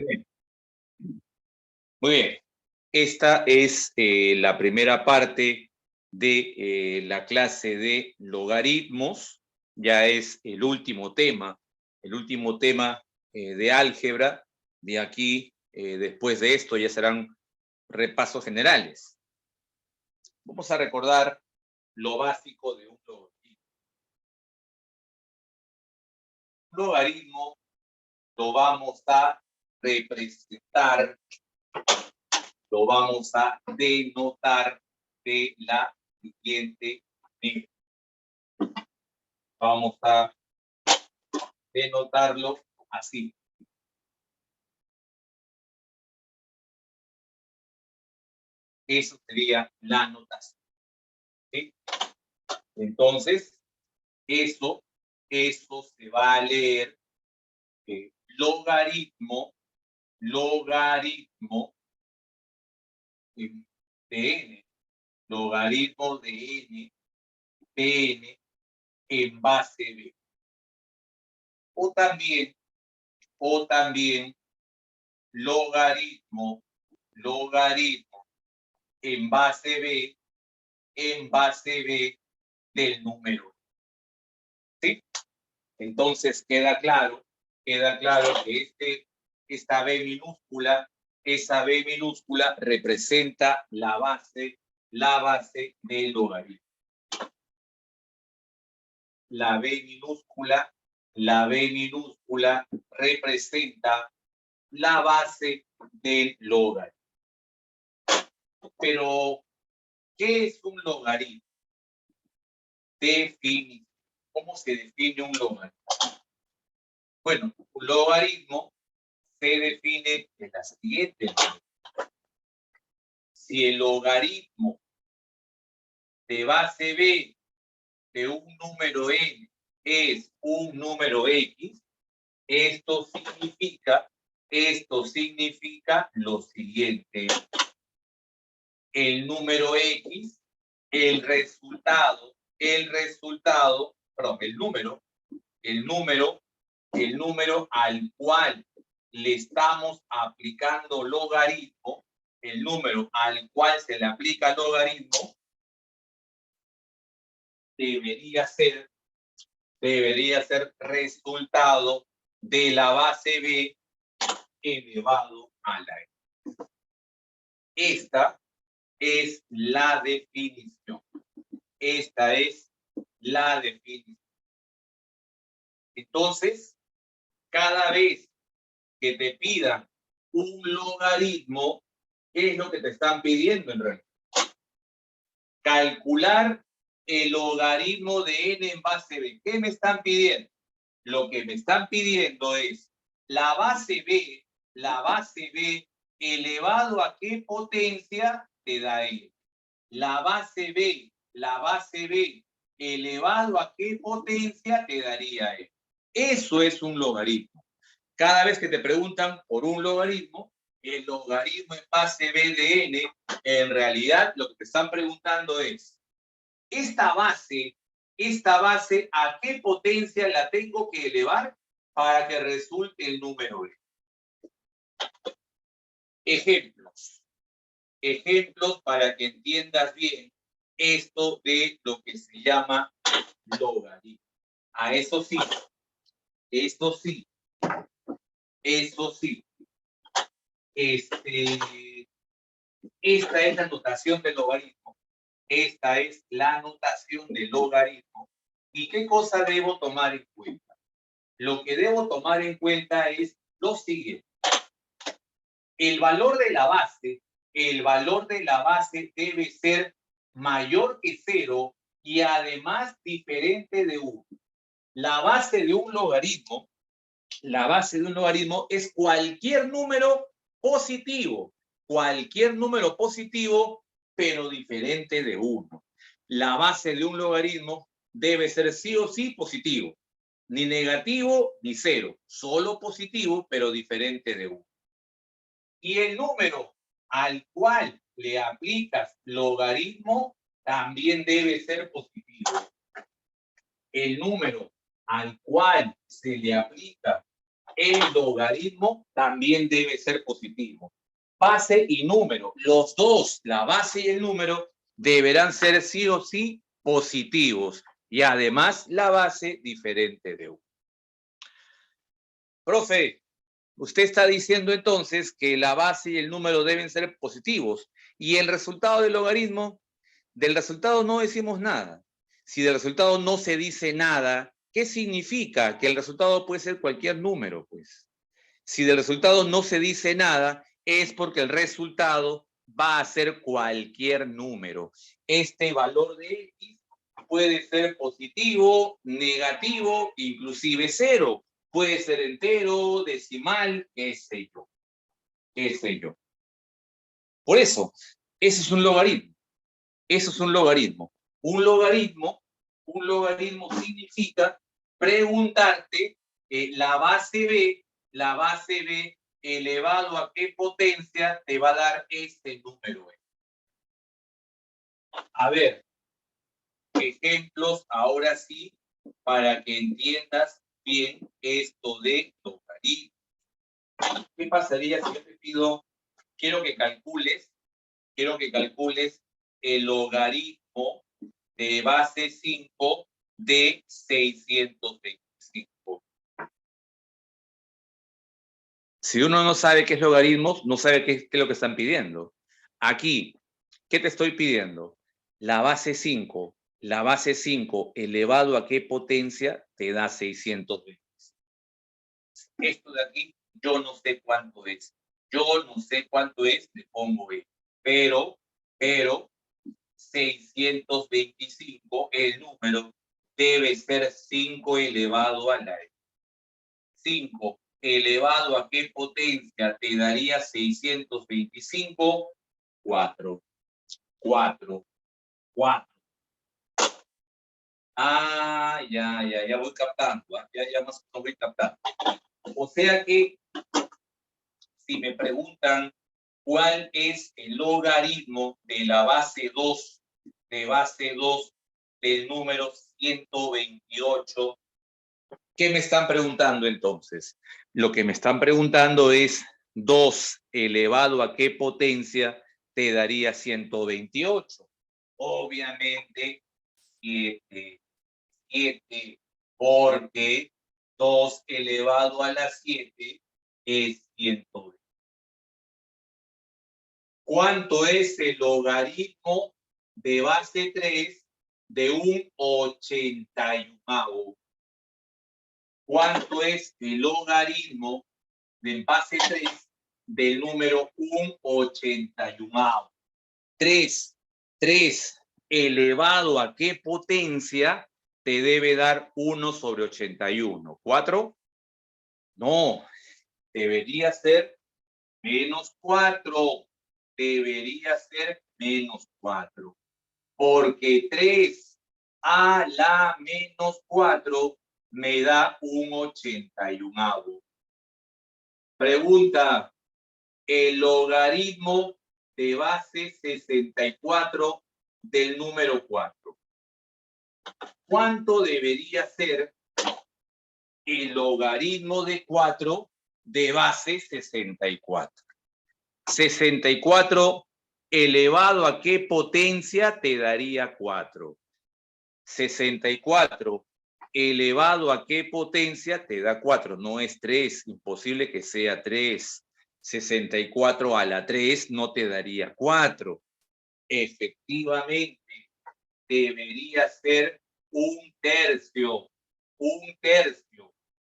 Bien. Muy bien. Esta es la primera parte de la clase de logaritmos. Ya es el último tema de álgebra. De aquí, después de esto, ya serán repasos generales. Vamos a recordar lo básico de un logaritmo. Un logaritmo lo vamos a representar, lo vamos a denotar de la siguiente manera. Vamos a denotarlo así. Eso sería la notación. ¿Sí? Entonces, eso se va a leer logaritmo de n, logaritmo de n, de n en base b. O también logaritmo en base b del número. ¿Sí? Entonces queda claro que esta b minúscula, esa b minúscula representa la base del logaritmo. La b minúscula representa la base del logaritmo. Pero, ¿qué es un logaritmo? Definición. ¿Cómo se define un logaritmo? Bueno, un logaritmo se define de la siguiente manera. Si el logaritmo de base b de un número n es un número x, esto significa lo siguiente. El número x, el número al cual le estamos aplicando logaritmo, el número al cual se le aplica logaritmo, debería ser resultado de la base b elevado a la n. Esta es la definición. Entonces, cada vez que te pidan un logaritmo, ¿qué es lo que te están pidiendo en realidad? Calcular el logaritmo de n en base b. ¿Qué me están pidiendo? Lo que me están pidiendo es la base b elevado a qué potencia te da n. La base b elevado a qué potencia te daría n. Eso es un logaritmo. Cada vez que te preguntan por un logaritmo, el logaritmo en base b de n, en realidad lo que te están preguntando es, esta base, ¿a qué potencia la tengo que elevar para que resulte el número b? Ejemplos para que entiendas bien esto de lo que se llama logaritmo. Eso sí. Esta es la notación del logaritmo. ¿Y qué cosa debo tomar en cuenta? Lo que debo tomar en cuenta es lo siguiente. El valor de la base debe ser mayor que 0 y además diferente de 1. La base de un logaritmo es cualquier número positivo, pero diferente de 1. La base de un logaritmo debe ser sí o sí positivo, ni negativo ni 0, solo positivo, pero diferente de 1. Y el número al cual le aplicas logaritmo también debe ser positivo. El número al cual se le aplica el logaritmo también debe ser positivo. Base y número, los dos, la base y el número, deberán ser sí o sí positivos. Y además la base diferente de 1. Profe, usted está diciendo entonces que la base y el número deben ser positivos. Y el resultado del logaritmo, del resultado no decimos nada. Si del resultado no se dice nada, ¿qué significa? Que el resultado puede ser cualquier número, pues. Si del resultado no se dice nada, es porque el resultado va a ser cualquier número. Este valor de X puede ser positivo, negativo, inclusive 0. Puede ser entero, decimal, qué sé yo. Qué sé yo. Por eso, ese es un logaritmo. Eso es un logaritmo. Un logaritmo significa preguntarte la base B elevado a qué potencia te va a dar este número. A ver, ejemplos ahora sí, para que entiendas bien esto de logaritmo. ¿Qué pasaría si yo te pido, quiero que calcules el logaritmo de base 5 de 625? Si uno no sabe qué es logaritmos, no sabe qué es lo que están pidiendo. Aquí, ¿qué te estoy pidiendo? La base 5. La base 5 elevado a qué potencia te da 625. Esto de aquí, yo no sé cuánto es. Yo no sé cuánto es, le pongo E. Pero 625, el número, debe ser 5 elevado a la E. 5 elevado a qué potencia te daría 625, 4. 4. Ya voy captando, ya más o menos voy captando. O sea que, si me preguntan cuál es el logaritmo de la base 2, del número 128, ¿qué me están preguntando entonces? Lo que me están preguntando es 2 elevado a qué potencia te daría 128. Obviamente 7, porque 2 elevado a la 7 es 120. ¿Cuánto es el logaritmo de base 3 de un 81? ¿Cuánto es el logaritmo de base 3 del número 181? 3 elevado a qué potencia te debe dar 1 sobre 81. ¿4? No, debería ser menos 4. Debería ser menos 4. Porque 3 a la menos 4 me da un 81. Pregunta, el logaritmo de base 64 del número 4. ¿Cuánto debería ser el logaritmo de 4 de base 64? 64 elevado a qué potencia te daría 4. 64 elevado a qué potencia te da 4. No es 3, imposible que sea 3. 64 a la 3 no te daría 4. Efectivamente, debería ser un tercio,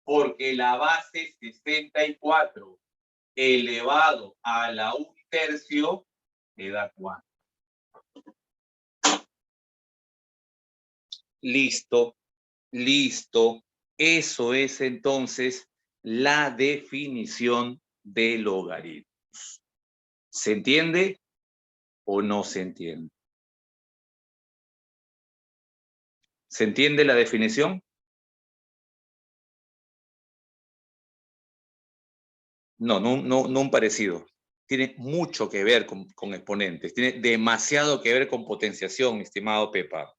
porque la base 64 elevado a la 1/3 te da 4. Listo. Eso es entonces la definición de logaritmos. ¿Se entiende o no se entiende? ¿Se entiende la definición? No un parecido. Tiene mucho que ver con exponentes. Tiene demasiado que ver con potenciación, mi estimado Pepa.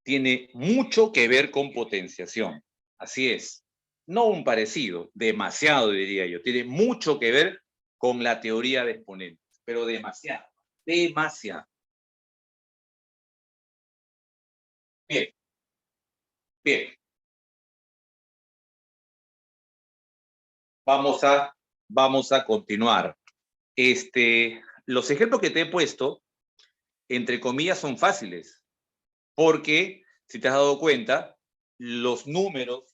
Tiene mucho que ver con potenciación. Así es. no un parecido, demasiado diría yo. Tiene mucho que ver con la teoría de exponentes, pero demasiado, demasiado. Bien, bien. Vamos a continuar. Los ejemplos que te he puesto, entre comillas, son fáciles, porque, si te has dado cuenta, los números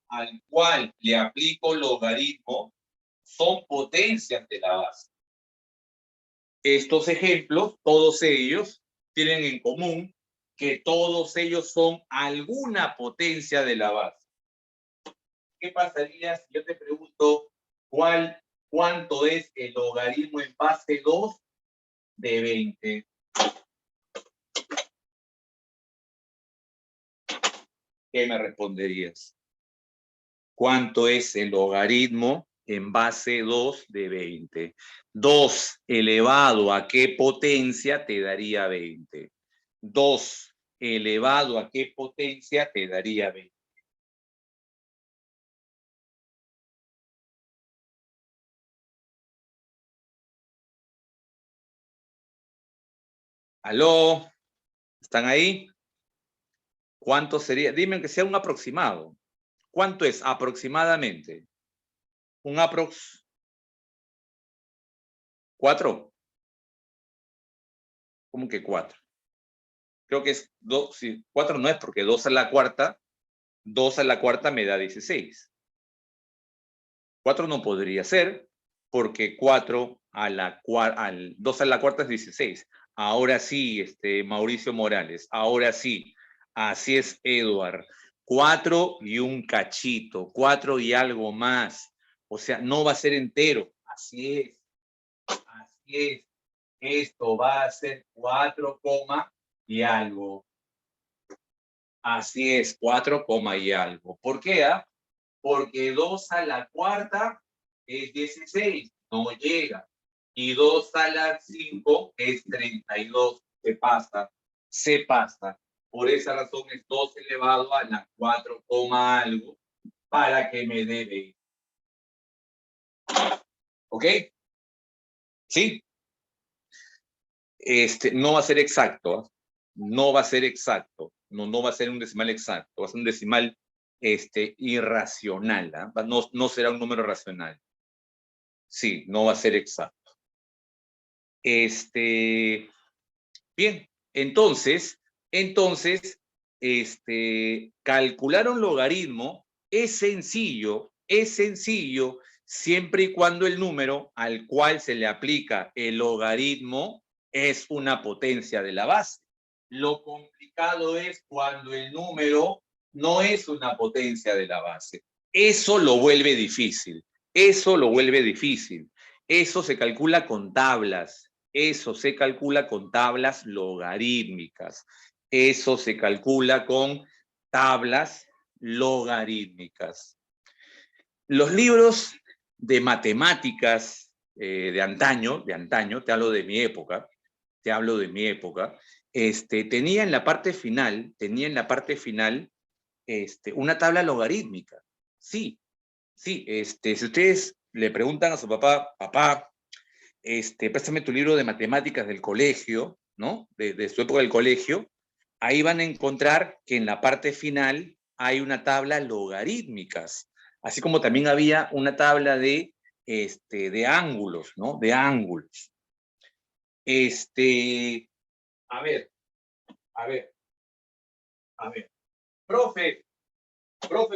al cual le aplico logaritmo son potencias de la base. Estos ejemplos, todos ellos, tienen en común que todos ellos son alguna potencia de la base. ¿Qué pasaría si yo te pregunto cuánto es el logaritmo en base 2 de 20? ¿Qué me responderías? ¿Cuánto es el logaritmo en base 2 de 20? 2 elevado a qué potencia te daría 20. 2 elevado a qué potencia te daría 20. ¿Aló? ¿Están ahí? ¿Cuánto sería? Dime que sea un aproximado. ¿Cuánto es aproximadamente? Un aprox. ¿4? ¿Cómo que 4? Creo que es 2. Sí, 4 no es porque 2 a la cuarta. 2 a la cuarta me da 16. 4 no podría ser porque 4 a la 2 a la cuarta es 16. Ahora sí, Mauricio Morales, ahora sí. Así es, Edward. 4 y un cachito, 4 y algo más. O sea, no va a ser entero. Así es. Así es. Esto va a ser 4, y algo. Así es, 4, y algo. ¿Por qué? Porque 2 a la cuarta es 16, no llega. Y 2 a la 5 es 32, se pasa, se pasa. Por esa razón es 2 elevado a la 4, algo, para que me dé 20. ¿Ok? ¿Sí? No va a ser exacto, ¿eh? No va a ser exacto, no va a ser un decimal exacto, va a ser un decimal irracional, ¿eh? No será un número racional. Sí, no va a ser exacto. Bien, entonces, calcular un logaritmo es sencillo, siempre y cuando el número al cual se le aplica el logaritmo es una potencia de la base. Lo complicado es cuando el número no es una potencia de la base. Eso lo vuelve difícil. Eso lo vuelve difícil. Eso se calcula con tablas. Eso se calcula con tablas logarítmicas. Eso se calcula con tablas logarítmicas. Los libros de matemáticas de antaño, te hablo de mi época, tenía en la parte final, una tabla logarítmica. Sí, sí, si ustedes le preguntan a su papá, préstame tu libro de matemáticas del colegio, ¿no? De su época del colegio, ahí van a encontrar que en la parte final hay una tabla logarítmicas, así como también había una tabla de ángulos, ¿no? De ángulos. A ver, a ver, a ver. Profe,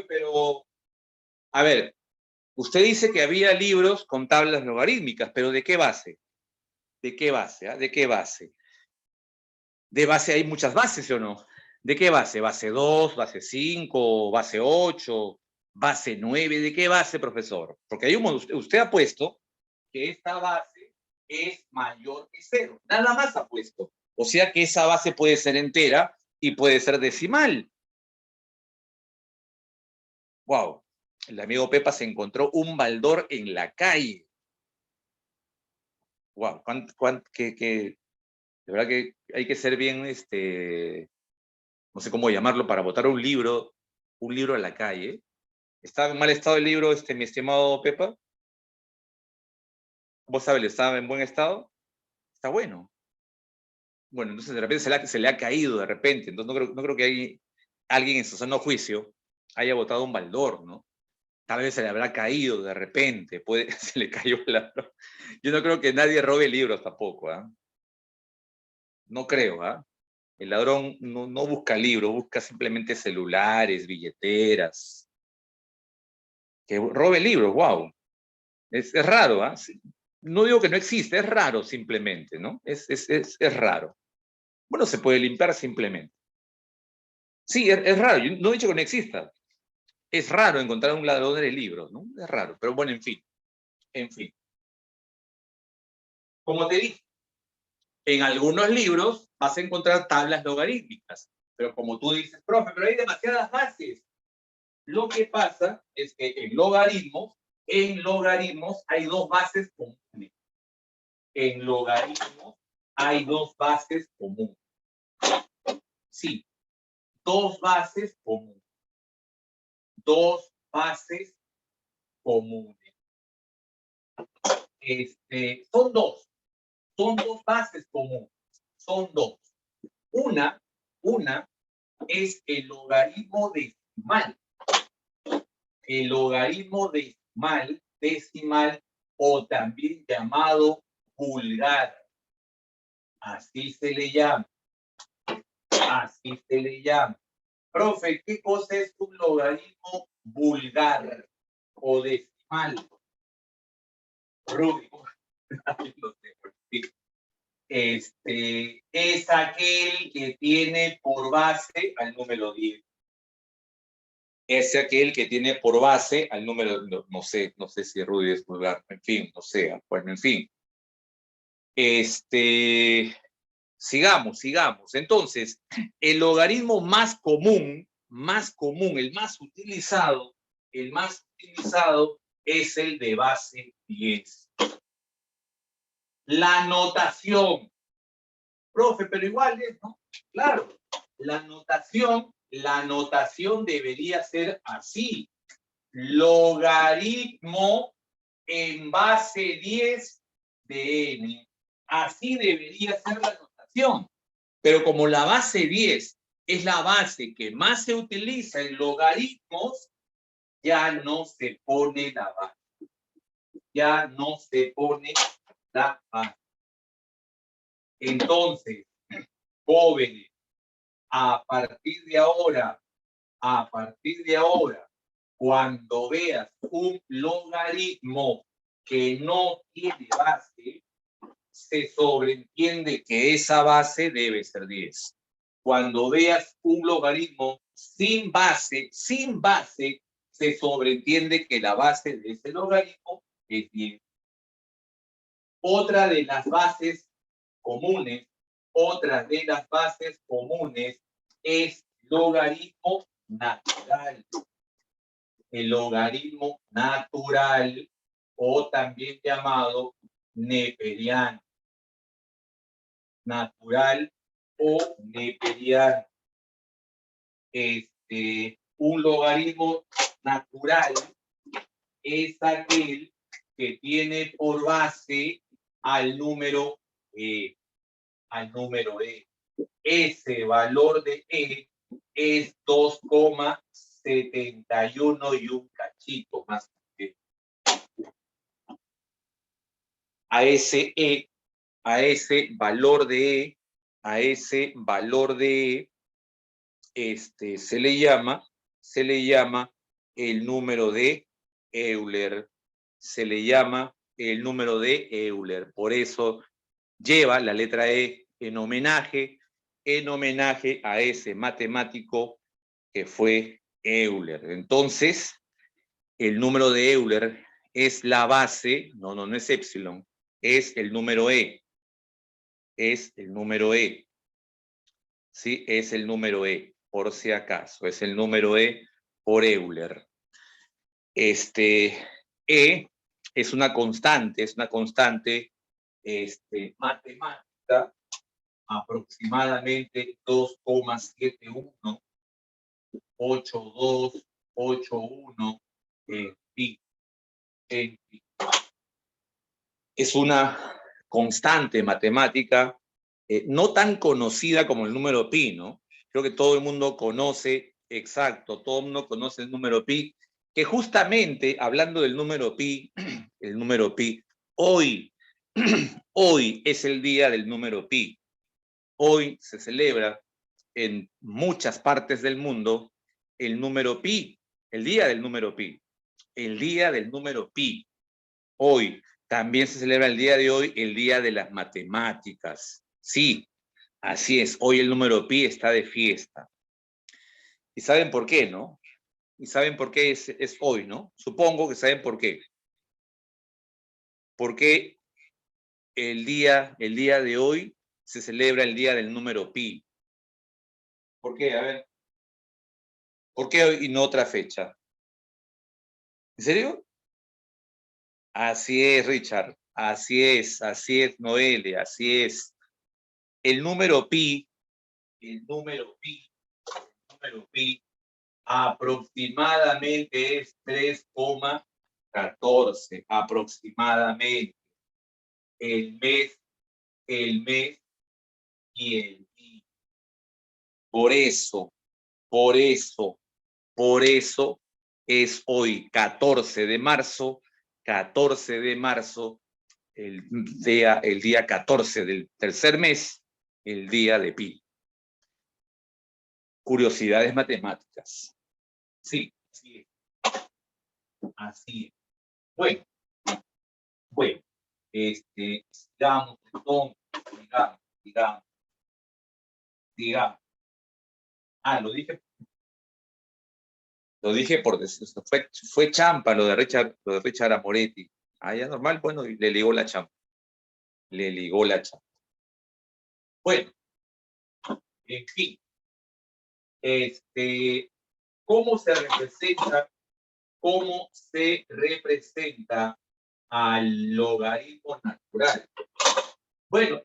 pero, a ver, usted dice que había libros con tablas logarítmicas, pero ¿de qué base? ¿De qué base? ¿De qué base? De base hay muchas bases, ¿o no? ¿De qué base? ¿Base 2, base 5, base 8, base 9? ¿De qué base, profesor? Porque hay usted ha puesto que esta base es mayor que 0. Nada más ha puesto. O sea que esa base puede ser entera y puede ser decimal. Wow. El amigo Pepa se encontró un baldor en la calle. Wow. De verdad que hay que ser bien, no sé cómo llamarlo, para botar un libro a la calle. ¿Está en mal estado el libro, mi estimado Pepa? ¿Vos sabés, está en buen estado? Está bueno. Bueno, entonces de repente se le ha caído de repente. Entonces no creo que alguien en su sano juicio haya botado un baldor, ¿no? Tal vez se le habrá caído de repente, se le cayó la... Yo no creo que nadie robe libros tampoco, ¿ah? No creo, ¿ah? El ladrón no busca libros, busca simplemente celulares, billeteras. Que robe libros, wow. Es raro, ¿ah? No digo que no existe, es raro simplemente, ¿no? Es raro. Bueno, se puede limpiar simplemente. Sí, es raro. Yo no he dicho que no exista. Es raro encontrar un ladrón de libros, ¿no? Es raro, pero bueno, en fin. En fin. Como te dije, en algunos libros vas a encontrar tablas logarítmicas, pero como tú dices, profe, pero hay demasiadas bases. Lo que pasa es que en logaritmos hay dos bases comunes. En logaritmos hay dos bases comunes. Sí, dos bases comunes. Dos bases comunes. Son dos bases comunes. Son dos. Una es el logaritmo decimal. El logaritmo decimal o también llamado vulgar. Así se le llama. Así se le llama. Profe, ¿qué cosa es un logaritmo vulgar o decimal? Rubio. Es aquel que tiene por base al número 10. Es aquel que tiene por base al número, no sé si Rudy es vulgar, en fin, no sé, bueno, en fin. Sigamos. Entonces, el logaritmo más común, el más utilizado es el de base 10. La notación. Profe, pero igual es, ¿no? Claro, la notación debería ser así. Logaritmo en base 10 de n. Así debería ser la notación. Pero como la base 10 es la base que más se utiliza en logaritmos, ya no se pone la base. Ya no se pone la base. Entonces, jóvenes, a partir de ahora, cuando veas un logaritmo que no tiene base, se sobreentiende que esa base debe ser 10. Cuando veas un logaritmo sin base, se sobreentiende que la base de ese logaritmo es 10. Otra de las bases comunes es logaritmo natural. El logaritmo natural, o también llamado neperiano. Natural o neperiano. Un logaritmo natural es aquel que tiene por base al número e. Ese valor de e es 2,71 y un cachito más. A ese valor de e, se le llama el número de Euler. Se le llama el número de Euler. Por eso lleva la letra E en homenaje a ese matemático que fue Euler. Entonces, el número de Euler es la base, no es epsilon, es el número E. Es el número E. Sí, es el número E, por si acaso. Es el número E por Euler. E es una constante matemática, aproximadamente 2,71, 8281, en pi, en pi. Es una constante matemática, no tan conocida como el número pi, ¿no? Creo que todo el mundo conoce, exacto, todo el mundo conoce el número pi, que justamente, hablando del número pi, el número pi, hoy, hoy es el día del número pi. Hoy se celebra en muchas partes del mundo el número pi, el día del número pi, el día del número pi. Hoy también se celebra el día de hoy, el día de las matemáticas. Sí, así es, hoy el número pi está de fiesta. ¿Y saben por qué, no? ¿Y saben por qué es hoy, no? Supongo que saben por qué. Porque el día de hoy se celebra el día del número pi. ¿Por qué? A ver. ¿Por qué hoy y no otra fecha? ¿En serio? Así es, Richard. Así es, Noelia, así es. El número pi, el número pi, el número pi aproximadamente es 3,14, aproximadamente. El mes y el día. Por eso, por eso, por eso es hoy 14 de marzo, 14 de marzo, el día 14 del tercer mes, el día de pi. Curiosidades matemáticas. Sí, así es. Así es. Bueno, sigamos entonces, digamos. Ah, lo dije por decir, fue champa lo de Richard Amoretti. Ah, ya normal, bueno, y le ligó la champa. Le ligó la champa. Bueno, en fin, ¿cómo se representa al logaritmo natural? Bueno,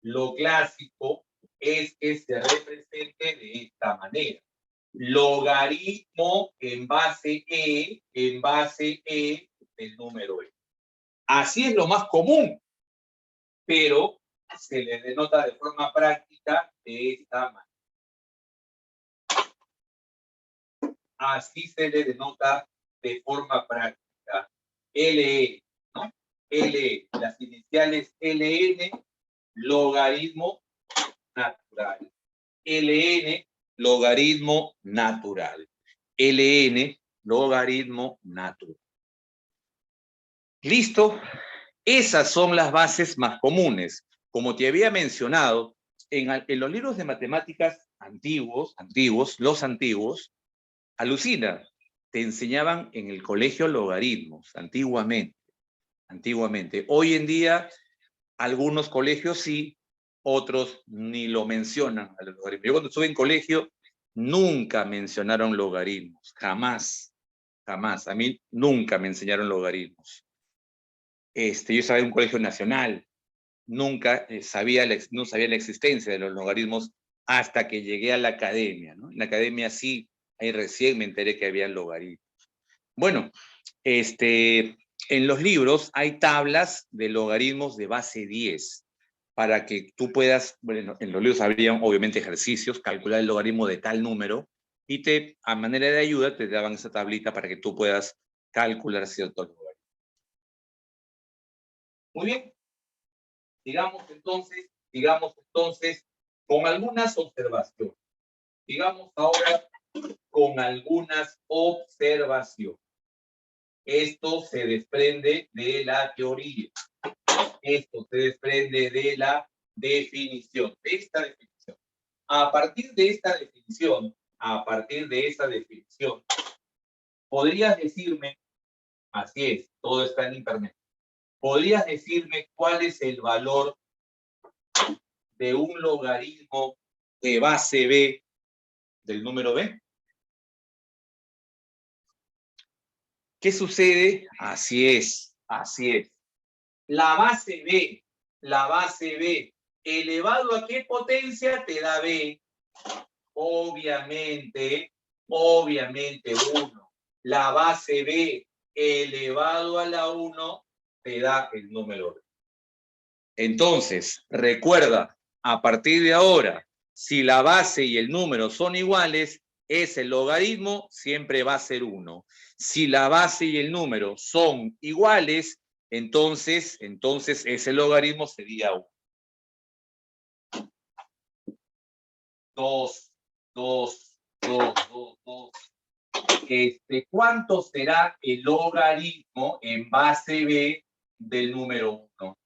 lo clásico es que se represente de esta manera. Logaritmo en base E del número E. Así es lo más común, pero se le denota de forma práctica de esta manera. Así se le denota de forma práctica. LE, ¿no? LE, las iniciales LN, logaritmo natural. LN, logaritmo natural. LN, logaritmo natural. ¿Listo? Esas son las bases más comunes. Como te había mencionado, en los libros de matemáticas antiguos, los antiguos, alucina, te enseñaban en el colegio logaritmos, antiguamente. Hoy en día, algunos colegios sí, otros ni lo mencionan a los logaritmos. Yo cuando estuve en colegio, nunca mencionaron logaritmos, jamás. A mí nunca me enseñaron logaritmos. Yo estaba en un colegio nacional, nunca no sabía la existencia de los logaritmos hasta que llegué a la academia, ¿no? En la academia sí, ahí recién me enteré que había logaritmos. Bueno, en los libros hay tablas de logaritmos de base 10 para que tú puedas, bueno, en los libros habrían obviamente ejercicios, calcular el logaritmo de tal número y a manera de ayuda te daban esa tablita para que tú puedas calcular ciertos logaritmos. Muy bien. Sigamos entonces con algunas observaciones. Sigamos ahora con algunas observaciones. Esto se desprende de la teoría. Esto se desprende de la definición, de esta definición. A partir de esta definición, podrías decirme, así es, todo está en internet, podrías decirme cuál es el valor de un logaritmo de base B del número B. ¿Qué sucede? Así es. La base B, ¿elevado a qué potencia te da B? Obviamente Obviamente 1. La base b elevado a la 1 te da el número b. Entonces, recuerda, a partir de ahora, si la base y el número son iguales, ese logaritmo siempre va a ser 1. Si la base y el número son iguales, entonces ese logaritmo sería 1. 2, 2, 2, 2, 2. ¿Cuánto será el logaritmo en base b del número 1?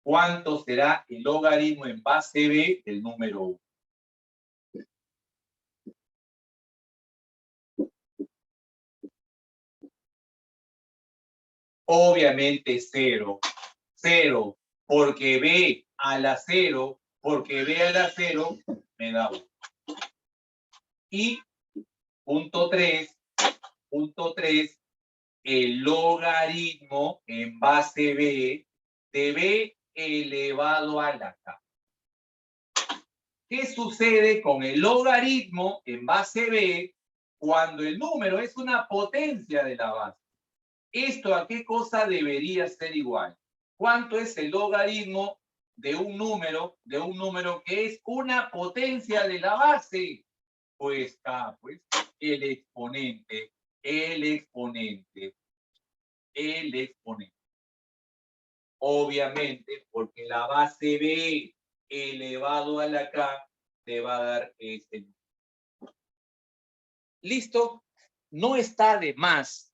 ¿Cuánto será el logaritmo en base b del número 1? Obviamente 0. 0, porque b a la 0, porque b a la 0 me da 1. Y punto 3, el logaritmo en base b de b elevado a la k. ¿Qué sucede con el logaritmo en base b cuando el número es una potencia de la base? ¿Esto a qué cosa debería ser igual? ¿Cuánto es el logaritmo de un número que es una potencia de la base? Pues K, pues el exponente. Obviamente, porque la base b elevado a la k te va a dar este número. ¿Listo? No está de más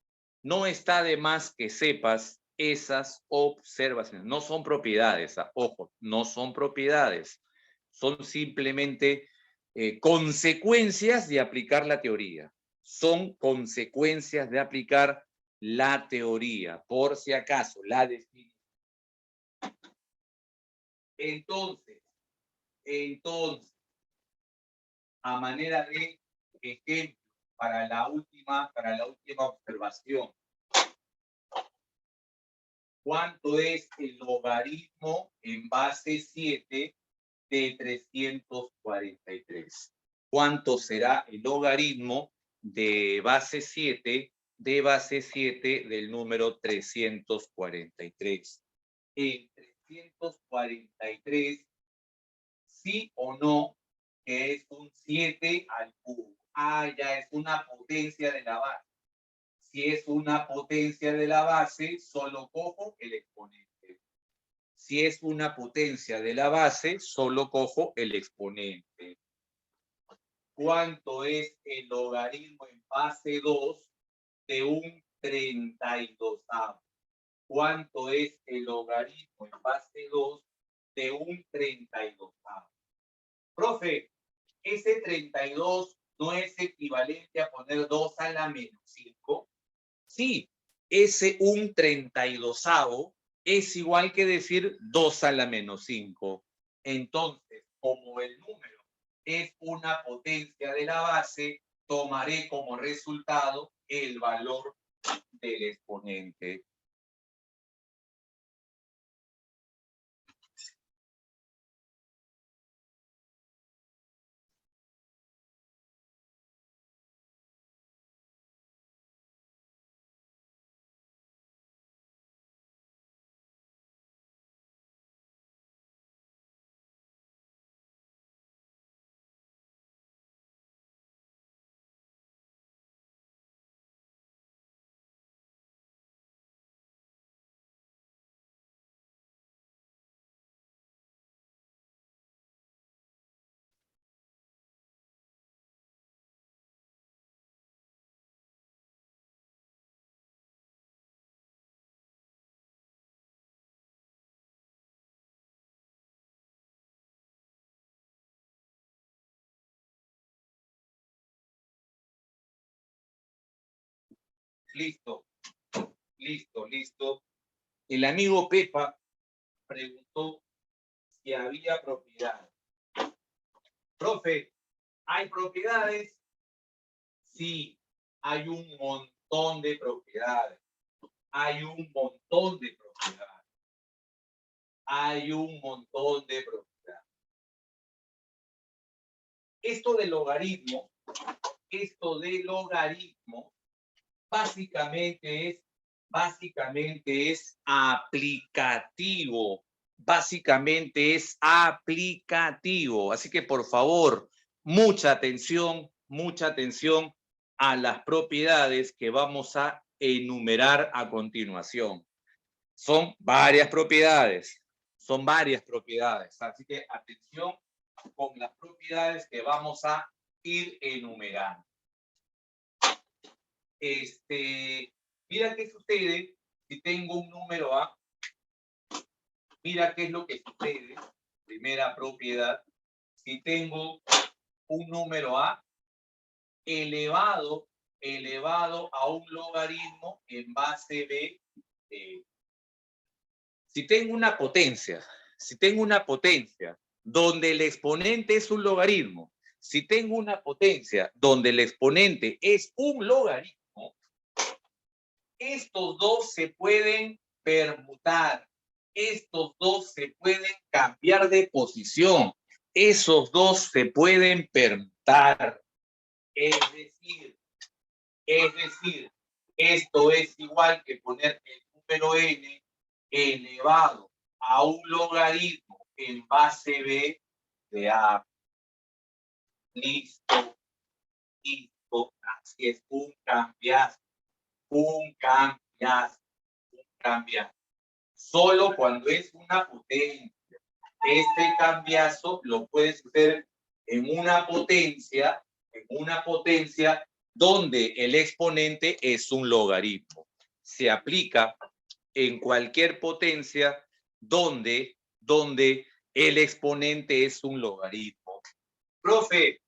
que sepas esas observaciones. No son propiedades, ojo, no son propiedades. Son simplemente consecuencias de aplicar la teoría. Son consecuencias de aplicar la teoría, por si acaso, la definición. Entonces, a manera de ejemplo, para la última observación, ¿cuánto es el logaritmo en base 7 de 343? ¿Cuánto será el logaritmo de base 7 del número 343? En 343, sí o no, que es un 7 al cubo. Ya es una potencia de la base. Si es una potencia de la base, solo cojo el exponente. Si es una potencia de la base, solo cojo el exponente. ¿Cuánto es el logaritmo en base 2 de un 32avo? ¿Cuánto es el logaritmo en base 2 de un 32avo? Profe, ese 32 no es equivalente a poner 2 a la menos 5. Sí, ese un 32avo es igual que decir 2 a la menos 5. Entonces, como el número es una potencia de la base, tomaré como resultado el valor del exponente. Listo. El amigo Pepa preguntó si había propiedades. Profe, ¿hay propiedades? Sí, hay un montón de propiedades. Esto del logaritmo esto de logaritmo básicamente es aplicativo. Básicamente es aplicativo. Así que, por favor, mucha atención a las propiedades que vamos a enumerar a continuación. Son varias propiedades. Así que atención con las propiedades que vamos a ir enumerando. Mira qué sucede si tengo un número A. Mira qué es lo que sucede. Primera propiedad. Si tengo un número A elevado a un logaritmo en base B. Si tengo una potencia donde el exponente es un logaritmo, si tengo una potencia donde el exponente es un logaritmo, estos dos se pueden permutar, estos dos se pueden cambiar de posición, esos dos se pueden permutar. Es decir, esto es igual que poner el número n elevado a un logaritmo en base B de A. Listo. Así es, un cambiazo. Solo cuando es una potencia. Este cambiazo lo puedes hacer en una potencia donde el exponente es un logaritmo. Se aplica en cualquier potencia donde el exponente es un logaritmo. Profe,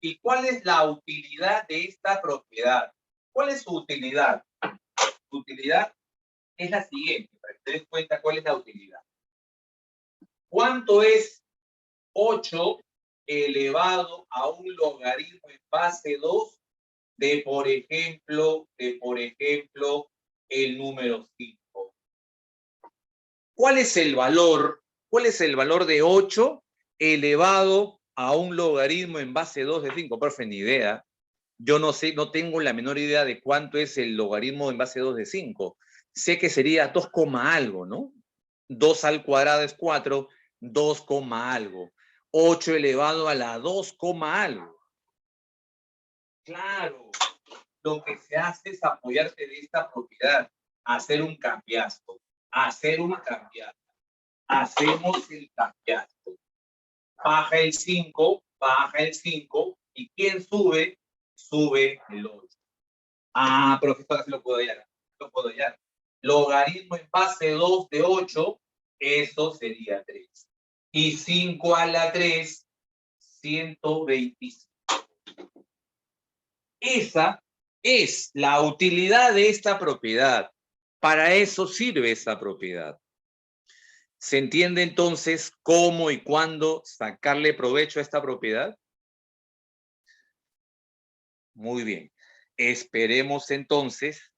¿y cuál es la utilidad de esta propiedad? ¿Cuál es su utilidad? Su utilidad es la siguiente, para que te des cuenta cuál es la utilidad. ¿Cuánto es 8 elevado a un logaritmo en base 2 de, por ejemplo, el número 5? ¿Cuál es el valor de 8 elevado a un logaritmo en base 2 de 5? Profe, ni idea. Yo no sé, no tengo la menor idea de cuánto es el logaritmo en base 2 de 5. Sé que sería 2, algo, ¿no? 2 al cuadrado es 4, 2, algo. 8 elevado a la 2, algo. Claro, lo que se hace es apoyarse de esta propiedad, hacer un cambiazo. Hacemos el cambiazo. Baja el 5, ¿y quién sube? Sube el 8. Ah, profesor, así lo puedo hallar. Logaritmo en base 2 de 8, eso sería 3. Y 5 a la 3, 125. Esa es la utilidad de esta propiedad. Para eso sirve esta propiedad. ¿Se entiende entonces cómo y cuándo sacarle provecho a esta propiedad? Muy bien. Esperemos entonces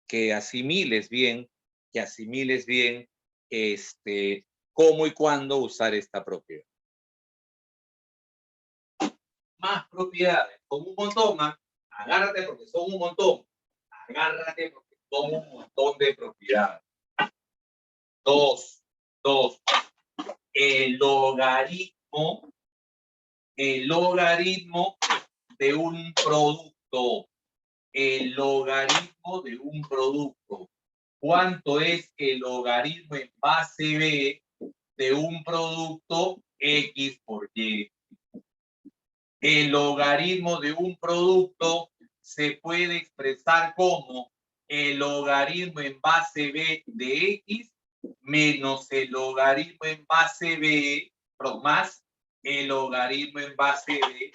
que asimiles bien cómo y cuándo usar esta propiedad. Más propiedades, son un montón, ¿eh? Agárrate porque son un montón. De propiedades. 2. El logaritmo de un producto. ¿Cuánto es el logaritmo en base B de un producto X por Y? El logaritmo de un producto se puede expresar como el logaritmo en base B de X menos el logaritmo en base B, más el logaritmo en base B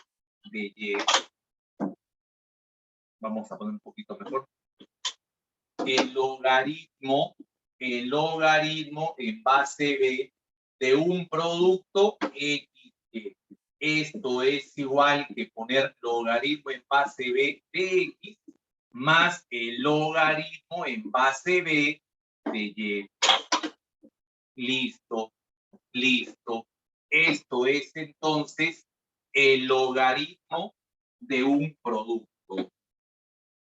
de Y. Vamos a poner un poquito mejor. El logaritmo en base B de un producto X. Esto es igual que poner logaritmo en base B de X más el logaritmo en base B de Y. Listo. Esto es entonces el logaritmo de un producto.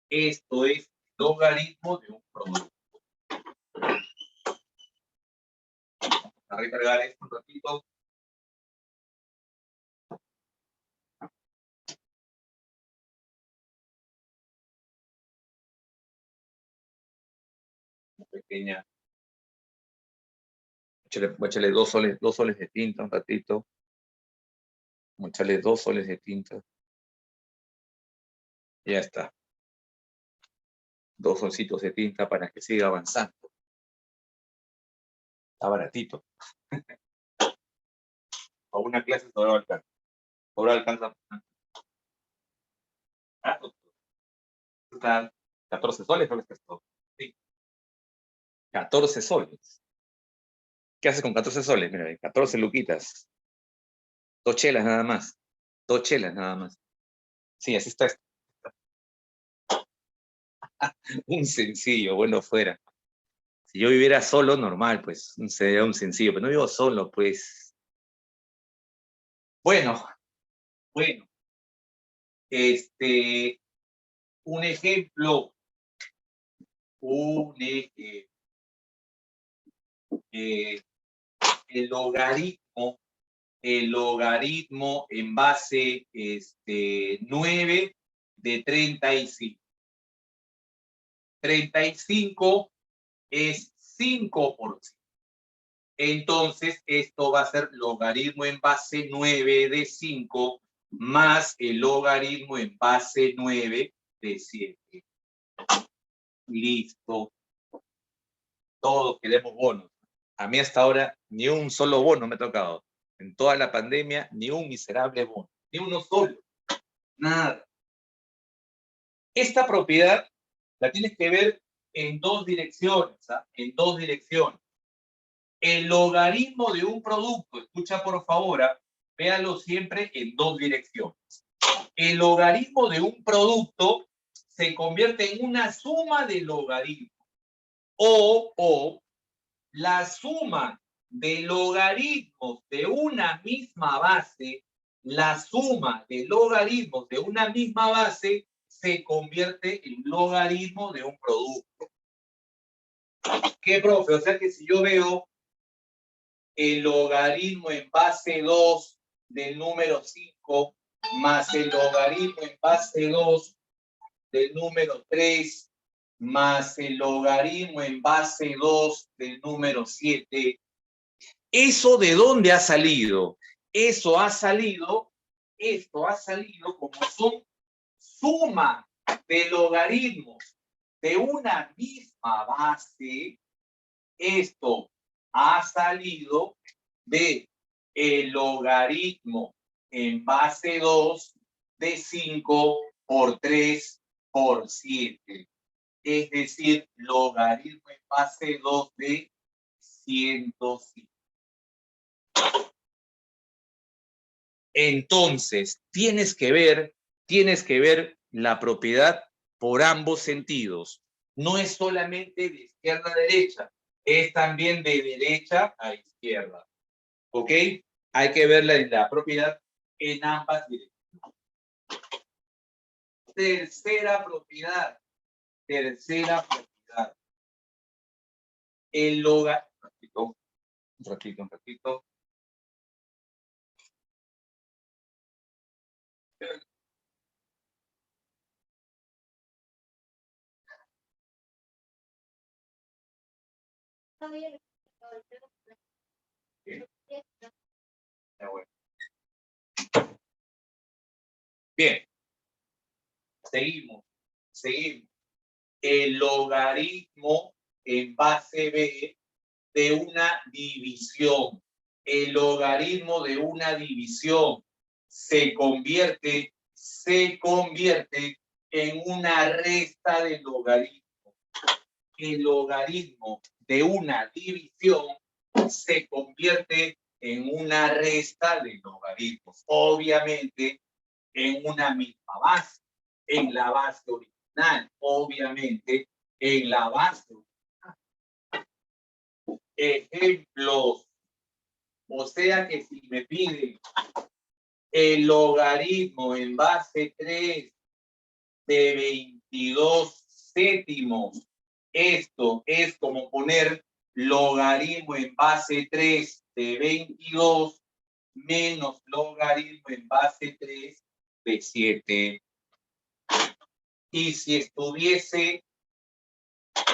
Esto es el logaritmo de un producto. Vamos a recargar esto un ratito. Una pequeña. Voy a echarle 2 soles de tinta un ratito. Vamos a echarle 2 soles de tinta. Ya está. 2 solcitos de tinta para que siga avanzando. Está baratito. A una clase sobre alcanza. Sobre alcanza. Está 14 soles, creo que es esto. Sí. 14 soles. ¿Qué haces con 14 soles? Mira, 14 luquitas. 2 chelas nada más. 2 chelas nada más. Sí, así está esto. Un sencillo, bueno fuera. Si yo viviera solo, normal, pues, sería un sencillo, pero no vivo solo, pues. Bueno, un ejemplo, el logaritmo en base 9 de 35. 35 es 5%. Entonces, esto va a ser logaritmo en base 9 de 5 más el logaritmo en base 9 de 7. Listo. Todos queremos bonos. A mí hasta ahora ni un solo bono me ha tocado. En toda la pandemia, ni un miserable bono. Ni uno solo. Nada. Esta propiedad la tienes que ver en 2 direcciones. ¿Ah? En 2 direcciones. El logaritmo de un producto, escucha por favor, véalo siempre en 2 direcciones. El logaritmo de un producto se convierte en una suma de logaritmos. O la suma de logaritmos de una misma base, la suma de logaritmos de una misma base se convierte en logaritmo de un producto. ¿Qué, profe? O sea que si yo veo el logaritmo en base 2 del número 5 más el logaritmo en base 2 del número 3 más el logaritmo en base 2 del número 7. ¿Eso de dónde ha salido? Esto ha salido como son suma de logaritmos de una misma base. Esto ha salido de el logaritmo en base 2 de 5 por 3 por 7. Es decir, logaritmo en base 2 de 105. Entonces, tienes que ver la propiedad por ambos sentidos. No es solamente de izquierda a derecha, es también de derecha a izquierda. ¿Ok? Hay que ver la propiedad en ambas direcciones. Tercera propiedad. El logaritmo. Un ratito. Bien. Seguimos. El logaritmo en base B de una división. El logaritmo de una división se convierte en una resta de logaritmo. El logaritmo de una división se convierte en una resta de logaritmos. Obviamente, en una misma base, en la base original, obviamente, en la base original. Ejemplos. O sea que si me piden el logaritmo en base 3 de 22 séptimos. Esto es como poner logaritmo en base 3 de 22 menos logaritmo en base 3 de 7. Y si estuviese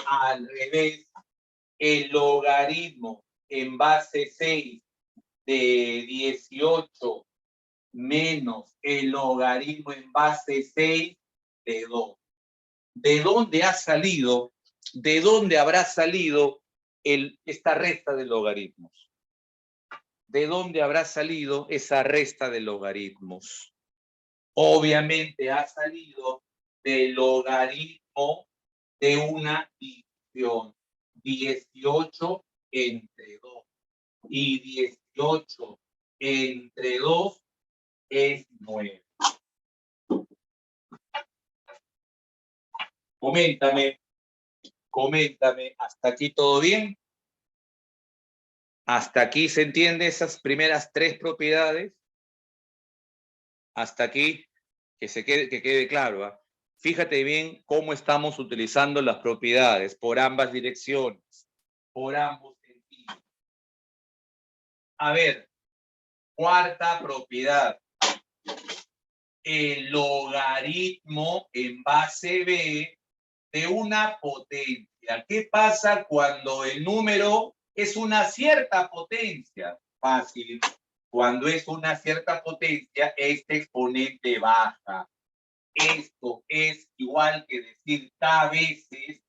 al revés, el logaritmo en base 6 de 18 menos el logaritmo en base 6 de 2. ¿De dónde ha salido, de dónde habrá salido esta resta de logaritmos? ¿De dónde habrá salido esa resta de logaritmos? Obviamente ha salido del logaritmo de una división. 18 entre 2. Y 18 entre 2 es 9. Coméntame, ¿hasta aquí todo bien? ¿Hasta aquí se entiende esas primeras tres propiedades? Hasta aquí, que quede claro. ¿Eh? Fíjate bien cómo estamos utilizando las propiedades por ambas direcciones, por ambos sentidos. A ver, cuarta propiedad. El logaritmo en base b de una potencia. ¿Qué pasa cuando el número es una cierta potencia? Fácil. Cuando es una cierta potencia, este exponente baja. Esto es igual que decir k veces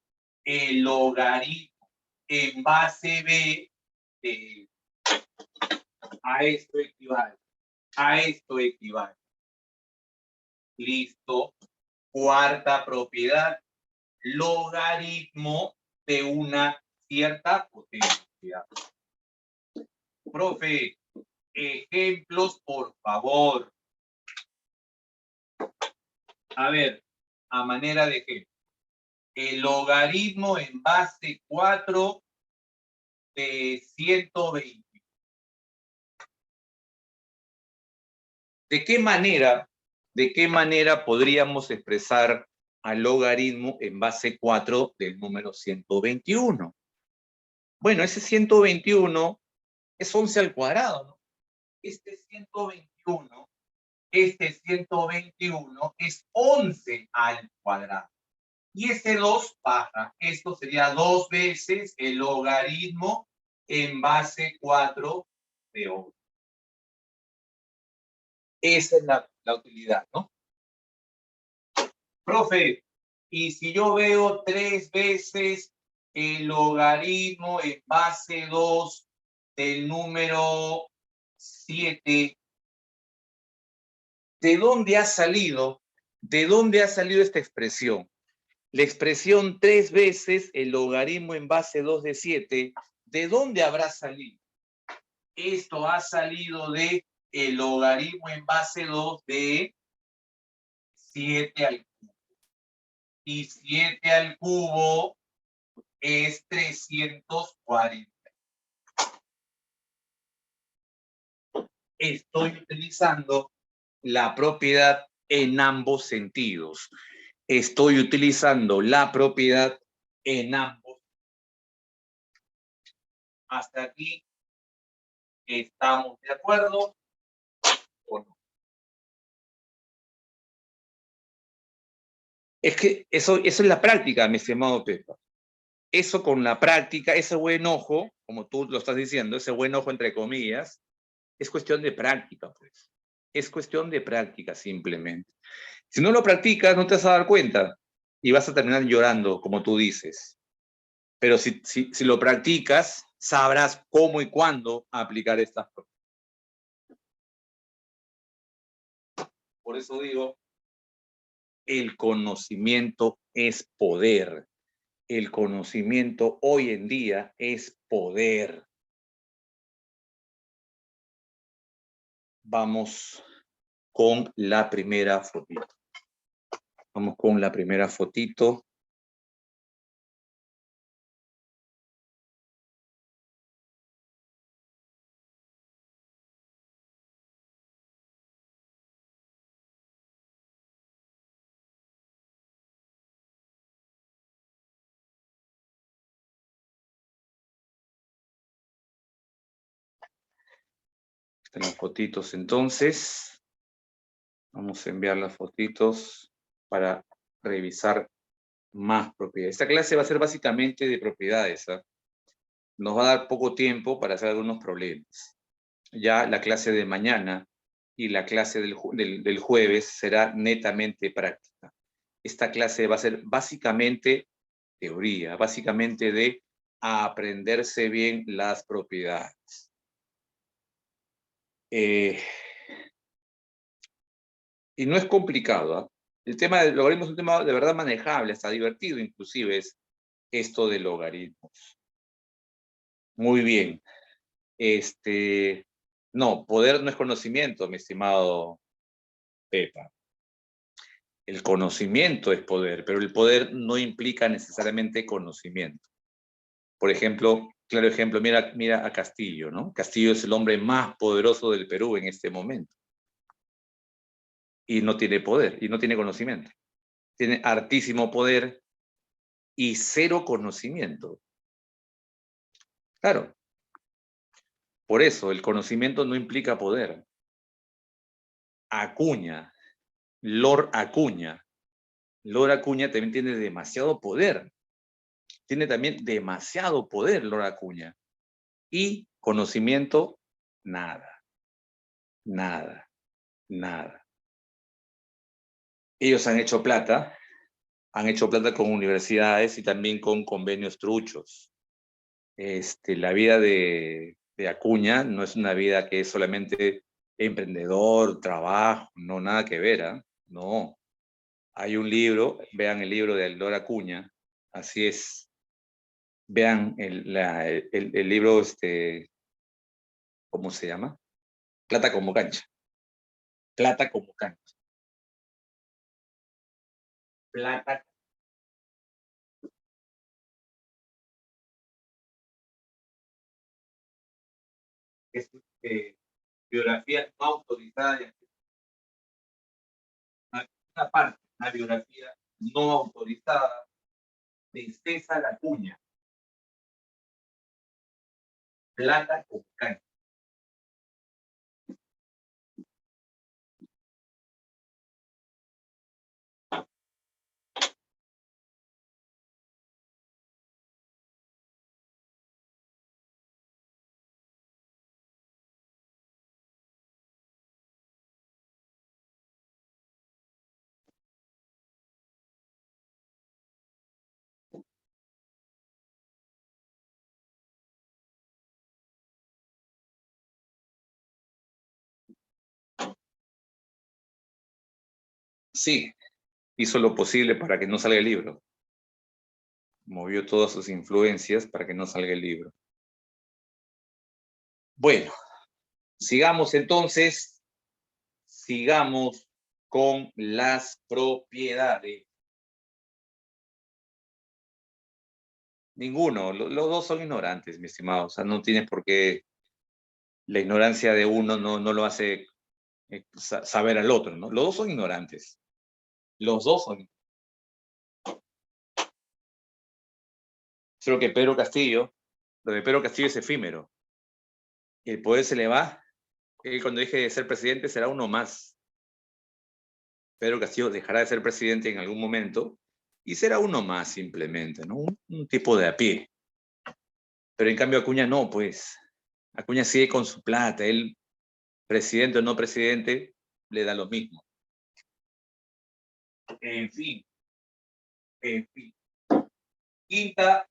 el logaritmo en base b de... A esto equivale. A esto equivale. Listo. Cuarta propiedad. Logaritmo de una cierta potencia. Profe, ejemplos, por favor. A ver, a manera de ejemplo. El logaritmo en base 4 de 120. ¿De qué manera podríamos expresar al logaritmo en base 4 del número 121? Bueno, ese 121 es 11 al cuadrado, ¿no? Este 121 es 11 al cuadrado. Y ese 2 baja. Esto sería 2 veces el logaritmo en base 4 de 11. Esa es la utilidad, ¿no? Profe, y si yo veo 3 veces el logaritmo en base 2 del número 7, ¿de dónde ha salido? ¿De dónde ha salido esta expresión? La expresión 3 veces el logaritmo en base 2 de 7, ¿de dónde habrá salido? Esto ha salido de el logaritmo en base 2 de 7 al cubo. Y 7 al cubo es 340. Estoy utilizando la propiedad en ambos sentidos. Estoy utilizando la propiedad en ambos. Hasta aquí, ¿estamos de acuerdo o no? Es que eso es la práctica, mi estimado Pepa. Eso con la práctica, ese buen ojo, como tú lo estás diciendo, ese buen ojo entre comillas, es cuestión de práctica, pues. Es cuestión de práctica, simplemente. Si no lo practicas, no te vas a dar cuenta y vas a terminar llorando, como tú dices. Pero si lo practicas, sabrás cómo y cuándo aplicar estas cosas. Por eso digo, el conocimiento es poder. El conocimiento hoy en día es poder. Vamos con la primera fotito. Vamos con la primera fotito. Están las fotitos entonces. Vamos a enviar las fotitos para revisar más propiedades. Esta clase va a ser básicamente de propiedades, ¿eh? Nos va a dar poco tiempo para hacer algunos problemas. Ya la clase de mañana y la clase del jueves será netamente práctica. Esta clase va a ser básicamente teoría, básicamente de aprenderse bien las propiedades. Y no es complicado, ¿eh? El tema del logaritmo es un tema de verdad manejable, hasta divertido inclusive es esto de logaritmos. Muy bien. No, poder no es conocimiento, mi estimado Pepa. El conocimiento es poder, pero el poder no implica necesariamente conocimiento. Por ejemplo, claro ejemplo, mira a Castillo, ¿no? Castillo es el hombre más poderoso del Perú en este momento. Y no tiene poder, y no tiene conocimiento. Tiene hartísimo poder y cero conocimiento. Claro. Por eso, el conocimiento no implica poder. Acuña, Lord Acuña. Lord Acuña también tiene demasiado poder. Tiene también demasiado poder Lord Acuña. Y conocimiento, nada. Nada. Nada. Ellos han hecho plata con universidades y también con convenios truchos. La vida de Acuña no es una vida que es solamente emprendedor, trabajo, no, nada que ver, ¿eh? No. Hay un libro, vean el libro de Aldor Acuña, así es. Vean el libro, ¿cómo se llama? Plata como cancha. Plata como cancha. Plata. Es biografía no autorizada. Una parte, una biografía no autorizada de César Acuña. Plata como cancha. Sí, hizo lo posible para que no salga el libro. Movió todas sus influencias para que no salga el libro. Bueno, sigamos entonces. Sigamos con las propiedades. Ninguno, los dos son ignorantes, mi estimado. O sea, no tienes por qué, la ignorancia de uno no lo hace saber al otro, ¿no? Los dos son ignorantes. Los dos son. Creo que lo de Pedro Castillo es efímero. El poder se le va. Él cuando deje de ser presidente será uno más. Pedro Castillo dejará de ser presidente en algún momento y será uno más simplemente, ¿no? Un tipo de a pie. Pero en cambio Acuña no, pues. Acuña sigue con su plata. Él, presidente o no presidente, le da lo mismo. En fin. En fin. Quinta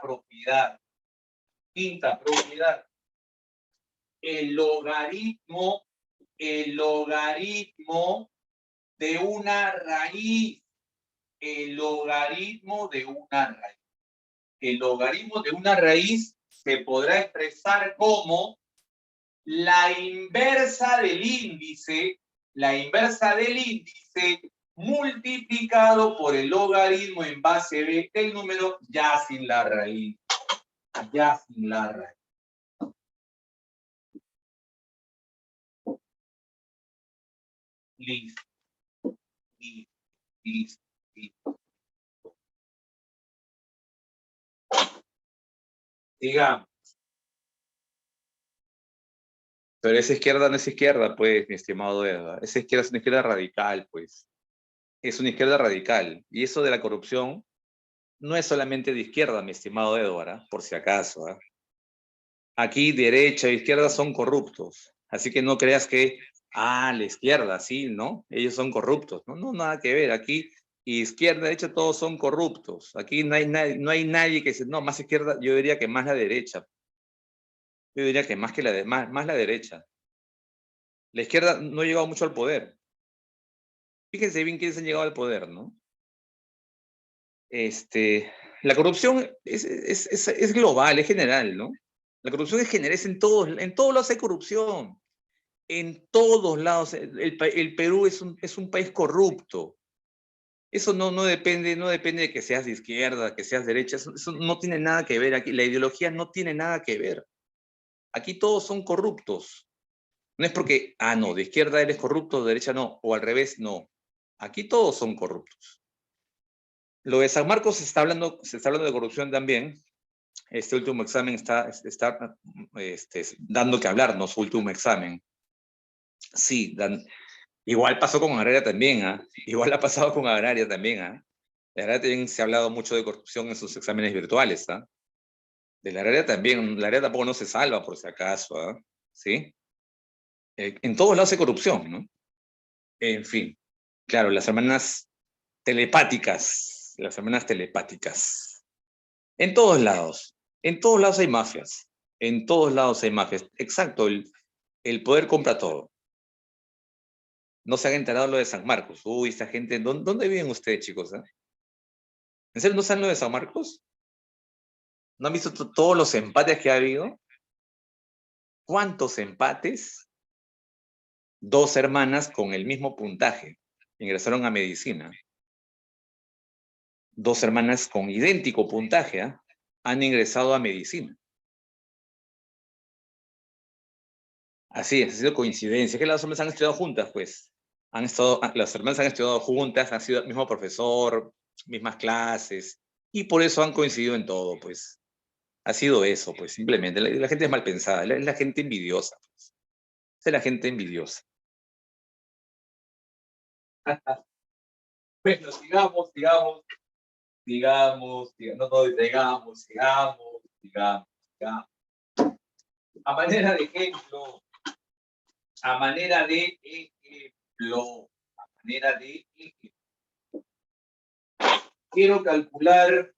propiedad. Quinta propiedad. El logaritmo de una raíz. El logaritmo de una raíz. El logaritmo de una raíz se podrá expresar como la inversa del índice multiplicado por el logaritmo en base b del número ya sin la raíz. Ya sin la raíz. Listo. Listo. Digamos. Pero esa izquierda no es izquierda, pues, mi estimado Edward. Esa izquierda es una izquierda radical, pues. Es una izquierda radical. Y eso de la corrupción no es solamente de izquierda, mi estimado Edward, ¿ah? Por si acaso. ¿Ah? Aquí derecha e izquierda son corruptos. Así que no creas que, la izquierda, sí, ¿no? Ellos son corruptos. No, no, nada que ver. Aquí izquierda, derecha, todos son corruptos. Aquí no hay nadie que dice, no, más izquierda, yo diría que más la derecha. Yo diría que más que más la derecha. La izquierda no ha llegado mucho al poder. Fíjense bien quiénes han llegado al poder, ¿no? La corrupción es global, es general, ¿no? La corrupción es general, es en todos lados hay corrupción. En todos lados, el Perú es un país corrupto. Eso no depende de que seas de izquierda, que seas derecha, eso no tiene nada que ver aquí. La ideología no tiene nada que ver. Aquí todos son corruptos. No es porque, no, de izquierda eres corrupto, de derecha no, o al revés, no. Aquí todos son corruptos. Lo de San Marcos se está hablando de corrupción también. Este último examen está dando que hablar, no su último examen. Sí, igual pasó con Agraria también, ¿ah? Igual ha pasado con Agraria también, ¿ah? De Agraria también se ha hablado mucho de corrupción en sus exámenes virtuales, ¿ah? De la Agraria también, la Agraria tampoco no se salva por si acaso, ¿ah? ¿Sí? En todos lados hay corrupción, ¿no? En fin, claro, las hermanas telepáticas. En todos lados hay mafias, en todos lados hay mafias. Exacto, el poder compra todo. No se han enterado lo de San Marcos. Uy, esta gente, ¿dónde viven ustedes, chicos? ¿Eh? ¿En serio no saben lo de San Marcos? ¿No han visto todos los empates que ha habido? ¿Cuántos empates? Dos hermanas con el mismo puntaje ingresaron a medicina. Dos hermanas con idéntico puntaje han ingresado a medicina. Así es, ha sido coincidencia. Que las hermanas han estudiado juntas, pues. Las hermanas han estudiado juntas, han sido el mismo profesor, mismas clases, y por eso han coincidido en todo, pues. Ha sido eso, pues, simplemente. La gente es mal pensada, es la gente envidiosa, pues. Es la gente envidiosa. Bueno, sigamos. A manera de ejemplo, a manera de ejemplo, quiero calcular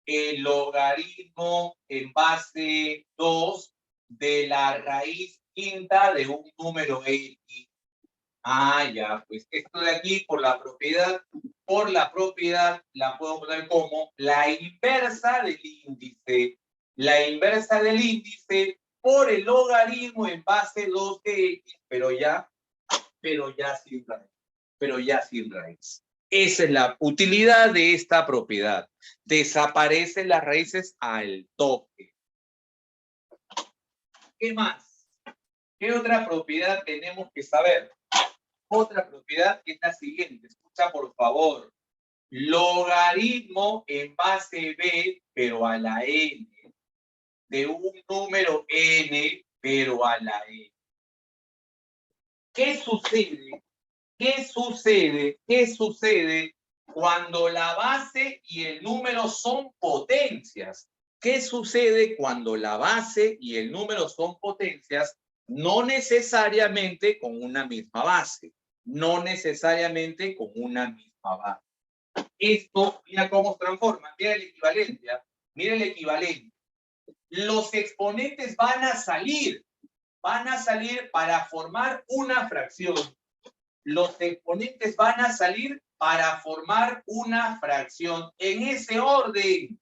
el logaritmo en base 2 de la raíz quinta de un número X. Ya, pues esto de aquí por la propiedad la puedo poner como la inversa del índice. La inversa del índice por el logaritmo en base 2 de X, pero ya sin raíz. Esa es la utilidad de esta propiedad. Desaparecen las raíces al toque. ¿Qué más? ¿Qué otra propiedad tenemos que saber? Otra propiedad que es la siguiente. Escucha, por favor. Logaritmo en base b, pero a la n, de un número n, pero a la n. ¿Qué sucede? ¿Qué sucede cuando la base y el número son potencias? ¿Qué sucede cuando la base y el número son potencias? No necesariamente con una misma base. No necesariamente con una misma base. Esto, mira cómo se transforma. Mira la equivalencia. Mira el equivalente. Los exponentes van a salir para formar una fracción. Los exponentes van a salir para formar una fracción en ese orden.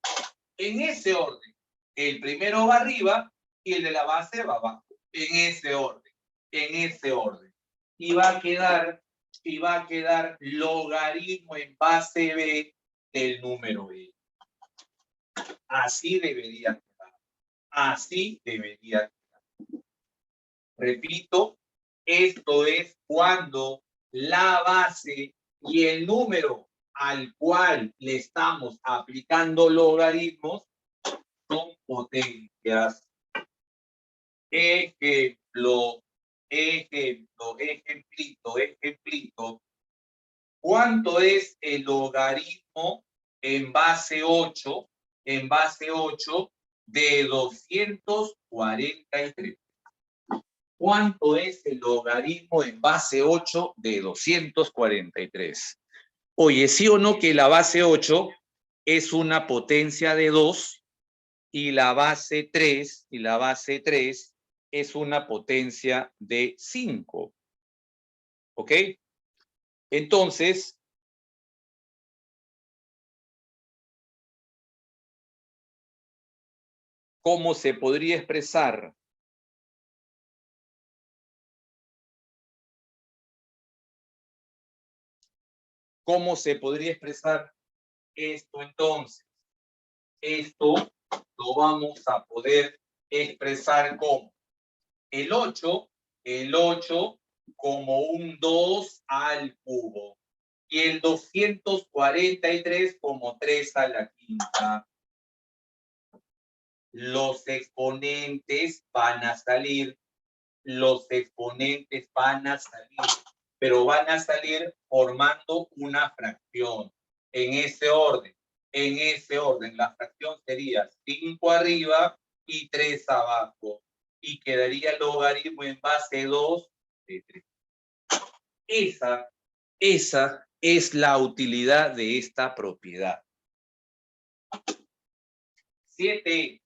El primero va arriba y el de la base va abajo. En ese orden. Y va a quedar logaritmo en base b del número b. Así debería quedar. Repito, esto es cuando la base y el número al cual le estamos aplicando logaritmos son potencias. Ejemplo, ejemplito. ¿Cuánto es el logaritmo en base 8 de 243? ¿Cuánto es el logaritmo en base 8 de 243? Oye, ¿sí o no que la base 8 es una potencia de 2 y la base 3 es una potencia de 5? ¿Ok? Entonces, ¿cómo se podría expresar? ¿Cómo se podría expresar esto entonces? Esto lo vamos a poder expresar como el 8 como un 2 al cubo y el 243 como 3 a la quinta. Los exponentes van a salir, pero van a salir formando una fracción. En ese orden, la fracción sería 5 arriba y 3 abajo. Y quedaría el logaritmo en base 2 de 3. Esa es la utilidad de esta propiedad. 7.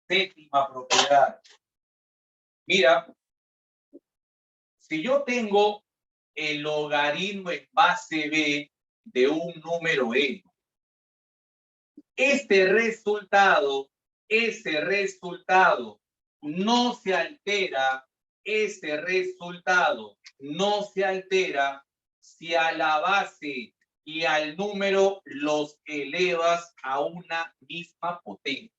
Séptima propiedad. Mira, si yo tengo el logaritmo en base b de un número n, ese resultado no se altera, si a la base y al número los elevas a una misma potencia.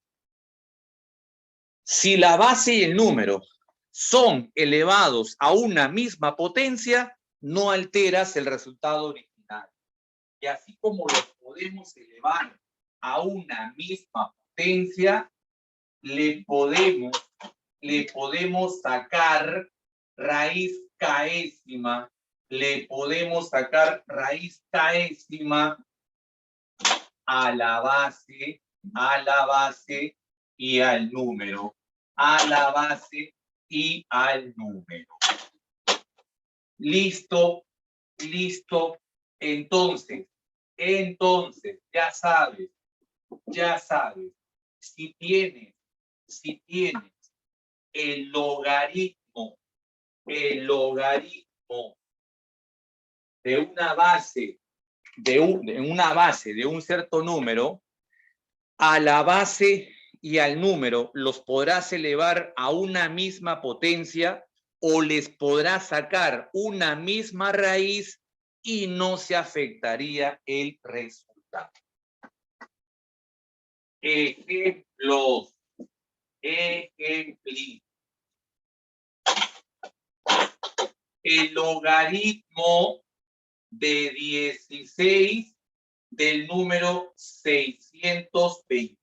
Si la base y el número son elevados a una misma potencia, no alteras el resultado original. Y así como los podemos elevar a una misma potencia, le podemos sacar raíz késima, a la base y al número. Listo. Entonces, ya sabes, si tienes el logaritmo de una base de un cierto número, a la base y al número los podrás elevar a una misma potencia o les podrás sacar una misma raíz y no se afectaría el resultado. Ejemplitos. El logaritmo de 16 del número 620.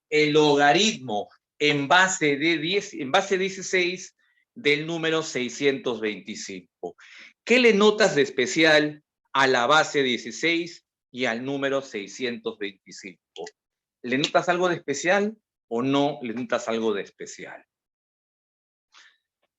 El logaritmo en base 16 del número 625. ¿Qué le notas de especial a la base 16 y al número 625? ¿Le notas algo de especial o no le notas algo de especial?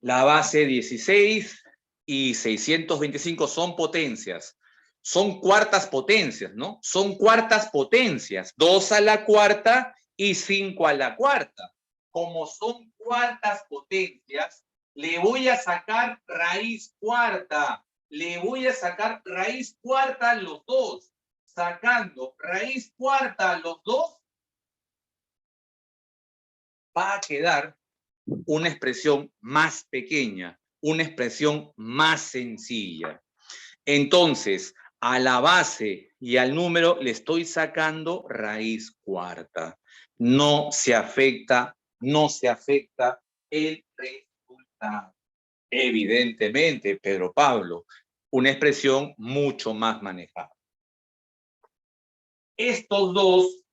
La base 16 y 625 son potencias. Son cuartas potencias, ¿no? Son cuartas potencias. 2 a la cuarta y 5 a la cuarta. Como son cuartas potencias, le voy a sacar raíz cuarta. A los dos. Sacando raíz cuarta a los dos, va a quedar una expresión más pequeña, una expresión más sencilla. Entonces, a la base y al número le estoy sacando raíz cuarta. No se afecta el resultado. Evidentemente, Pedro Pablo, una expresión mucho más manejable. Estos dos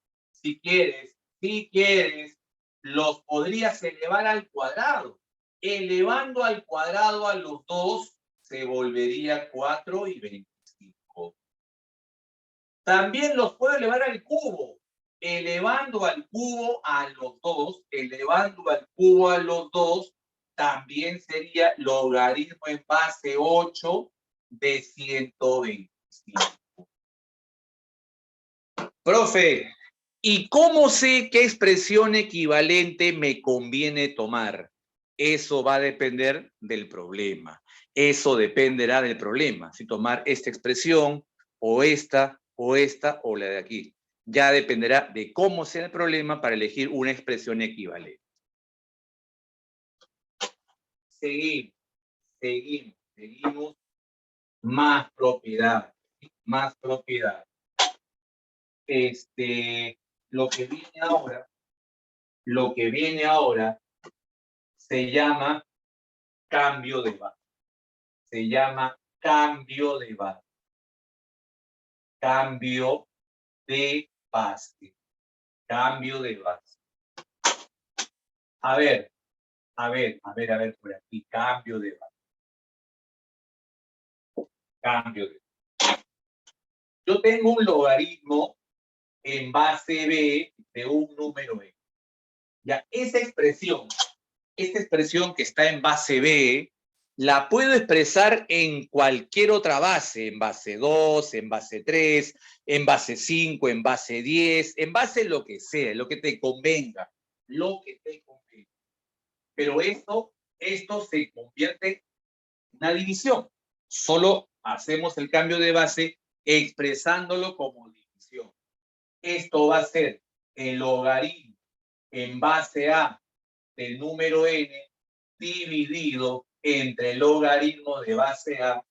Si quieres, los podrías elevar al cuadrado. Elevando al cuadrado a los dos, se volvería 4 y 25. También los puedo elevar al cubo. Elevando al cubo a los dos, elevando al cubo a los dos, también sería logaritmo en base 8 de 125. Profe, ¿y cómo sé qué expresión equivalente me conviene tomar? Eso va a depender del problema. Eso dependerá del problema. Si tomar esta expresión, o esta, o esta, o la de aquí. Ya dependerá de cómo sea el problema para elegir una expresión equivalente. Seguimos. Más propiedad. Más propiedad. Lo que viene ahora se llama cambio de base. Se llama cambio de base. Cambio de base. Cambio de base. A ver, por aquí. Cambio de base. Cambio de base. Yo tengo un logaritmo en base B de un número E. Ya, esta expresión que está en base B, la puedo expresar en cualquier otra base, en base 2, en base 3, en base 5, en base 10, en base lo que sea, lo que te convenga, Pero esto se convierte en una división. Solo hacemos el cambio de base expresándolo como división. Esto va a ser el logaritmo en base A del número n dividido entre el logaritmo de base A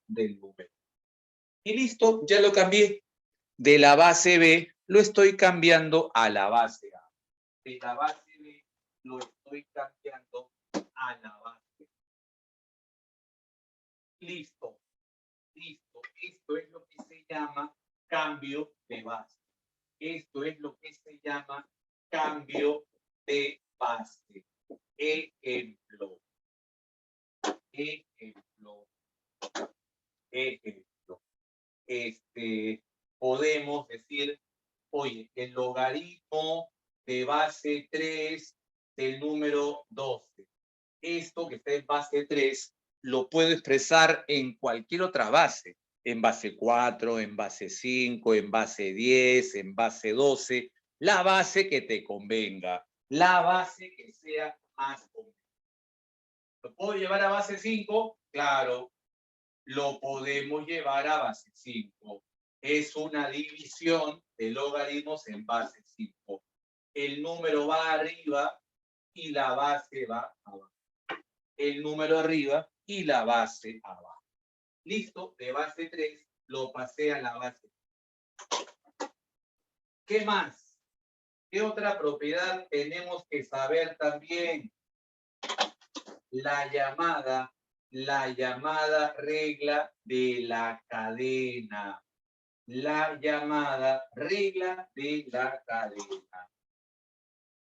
del número. Y listo, ya lo cambié. De la base B lo estoy cambiando a la base A. De la base B lo estoy cambiando a la base A. Listo. Esto es lo que se llama cambio de base. Esto es lo que se llama cambio de base. Ejemplo. Podemos decir, oye, el logaritmo de base 3 del número 12. Esto que está en base 3 lo puedo expresar en cualquier otra base. En base 4, en base 5, en base 10, en base 12. La base que te convenga. La base que sea más conveniente. ¿Lo puedo llevar a base 5? Claro, lo podemos llevar a base 5. Es una división de logaritmos en base 5. El número va arriba y la base va abajo. El número arriba y la base abajo. Listo, de base 3 lo pasé a la base. ¿Qué más? ¿Qué otra propiedad tenemos que saber también? La llamada regla de la cadena. La llamada regla de la cadena.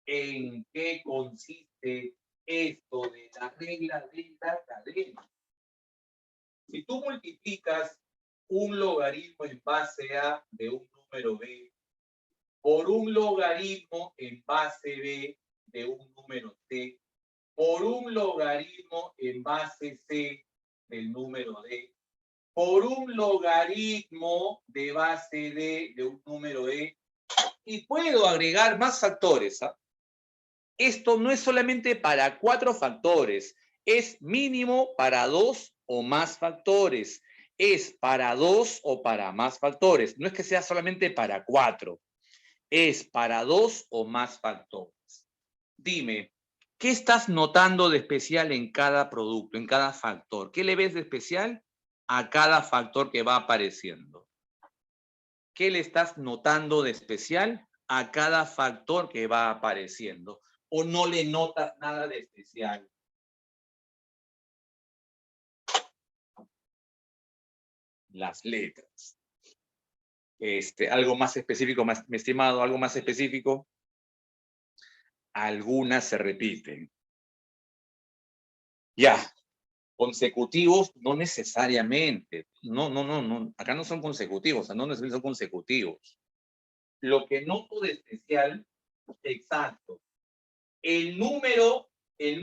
¿En qué consiste esto de la regla de la cadena? Si tú multiplicas un logaritmo en base A de un número B por un logaritmo en base B de un número C, por un logaritmo en base C del número D, por un logaritmo de base D de un número E, y puedo agregar más factores. Esto no es solamente para 4 factores, es mínimo para 2 o más factores. Es para 2 o para más factores. No es que sea solamente para 4. Es para 2 o más factores. Dime, ¿qué estás notando de especial en cada producto, en cada factor? ¿Qué le ves de especial a cada factor que va apareciendo? ¿Qué le estás notando de especial a cada factor que va apareciendo? ¿O no le notas nada de especial? Las letras. Algo más específico, mi estimado, algo más específico. Algunas se repiten. Ya. Consecutivos, no necesariamente. No. Acá no son consecutivos, no necesariamente son consecutivos. Lo que noto de especial, exacto. El número del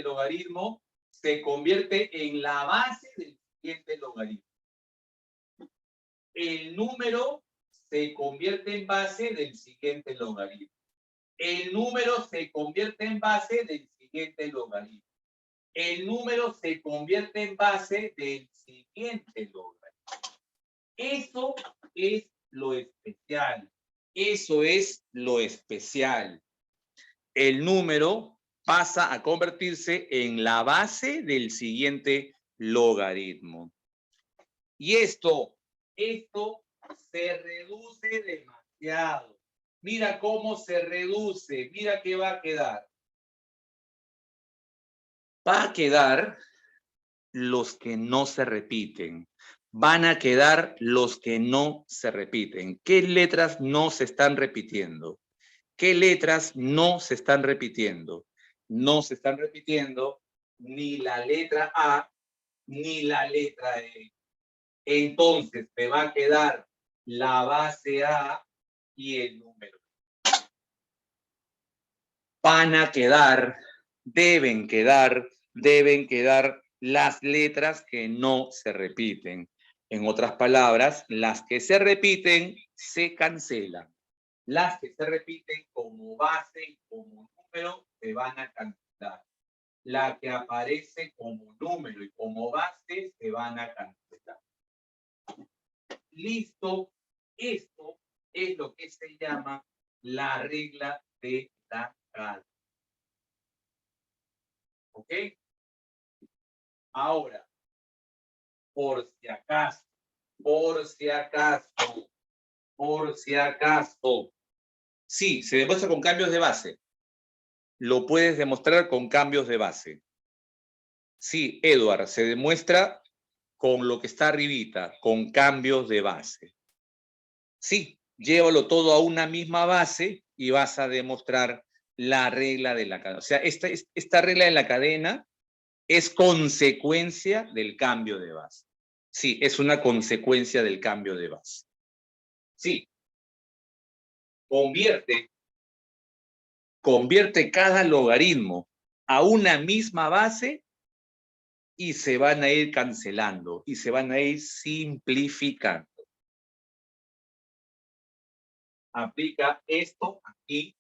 logaritmo se convierte en la base del siguiente logaritmo. El número se convierte en base del siguiente logaritmo. El número se convierte en base del siguiente logaritmo. El número se convierte en base del siguiente logaritmo. Eso es lo especial. Eso es lo especial. El número pasa a convertirse en la base del siguiente logaritmo. Y esto se reduce demasiado. Mira cómo se reduce. Mira qué va a quedar. Va a quedar los que no se repiten. Van a quedar los que no se repiten. ¿Qué letras no se están repitiendo? ¿Qué letras no se están repitiendo? No se están repitiendo ni la letra A ni la letra E. Entonces me va a quedar la base A y el número. Van a quedar, deben quedar las letras que no se repiten. En otras palabras, las que se repiten se cancelan. Las que se repiten como base y como número se van a cancelar. La que aparece como número y como base se van a cancelar. Listo. Esto es lo que se llama la regla de la cadena. ¿Ok? Ahora, por si acaso, sí, se demuestra con cambios de base. Lo puedes demostrar con cambios de base. Sí, Edward, se demuestra con lo que está arribita, con cambios de base. Sí, llévalo todo a una misma base y vas a demostrar la regla de la cadena. O sea, esta regla de la cadena es consecuencia del cambio de base. Sí, es una consecuencia del cambio de base. Sí. Convierte cada logaritmo a una misma base y se van a ir cancelando y se van a ir simplificando. Aplica esto aquí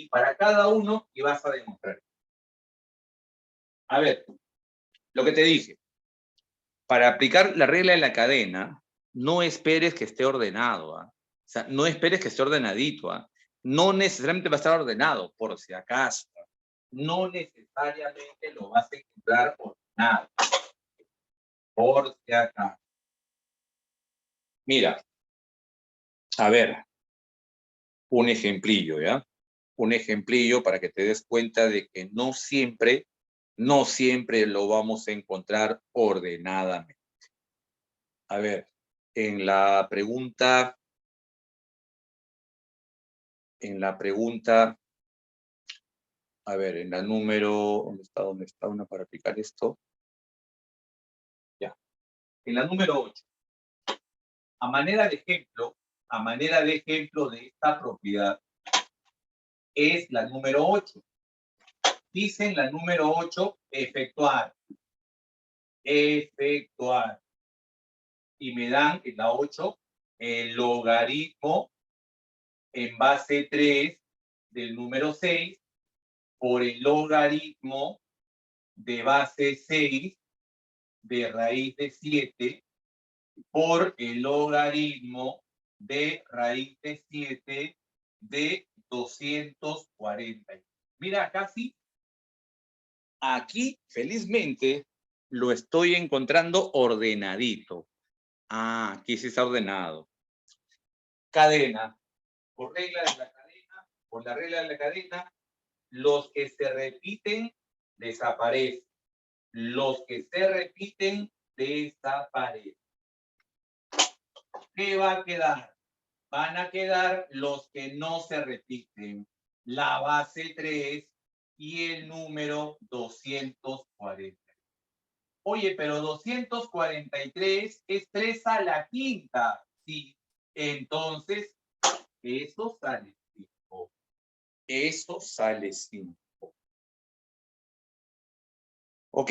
para cada uno y vas a demostrar. A ver, lo que te dije. Para aplicar la regla de la cadena, no esperes que esté ordenado. O sea, no esperes que esté ordenadito. No necesariamente va a estar ordenado, por si acaso. No necesariamente lo vas a encontrar ordenado. Por si acaso. Mira. A ver. Un ejemplillo, ¿ya? Un ejemplillo para que te des cuenta de que no siempre lo vamos a encontrar ordenadamente. A ver, en la pregunta, a ver, en la número, ¿dónde está una para aplicar esto? Ya. En la número 8. A manera de ejemplo de esta propiedad, es la número 8. Dice en la número 8, efectuar. Y me dan en la 8 el logaritmo en base 3 del número 6 por el logaritmo de base 6 de raíz de 7 por el logaritmo de raíz de 7 de 240. Mira, casi aquí, felizmente, lo estoy encontrando ordenadito. Ah, aquí sí está ordenado. Cadena. Por la regla de la cadena, los que se repiten desaparecen. Los que se repiten desaparecen. ¿qué va a quedar? Van a quedar los que no se repiten. La base 3 y el número 240. Oye, pero 243 es 3 a la quinta. Sí, entonces eso sale 5. Eso sale 5. ¿Ok?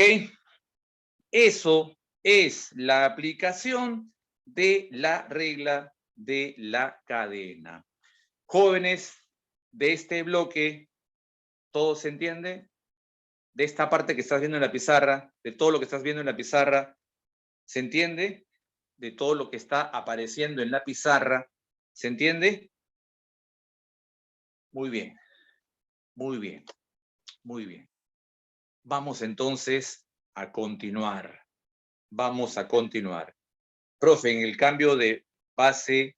Eso es la aplicación de la regla de la cadena. Jóvenes de este bloque, ¿todo se entiende? De esta parte que estás viendo en la pizarra, de todo lo que estás viendo en la pizarra, ¿se entiende? De todo lo que está apareciendo en la pizarra, ¿se entiende? Muy bien, muy bien, muy bien. Vamos entonces a continuar. Vamos a continuar. Profe, en el cambio de base,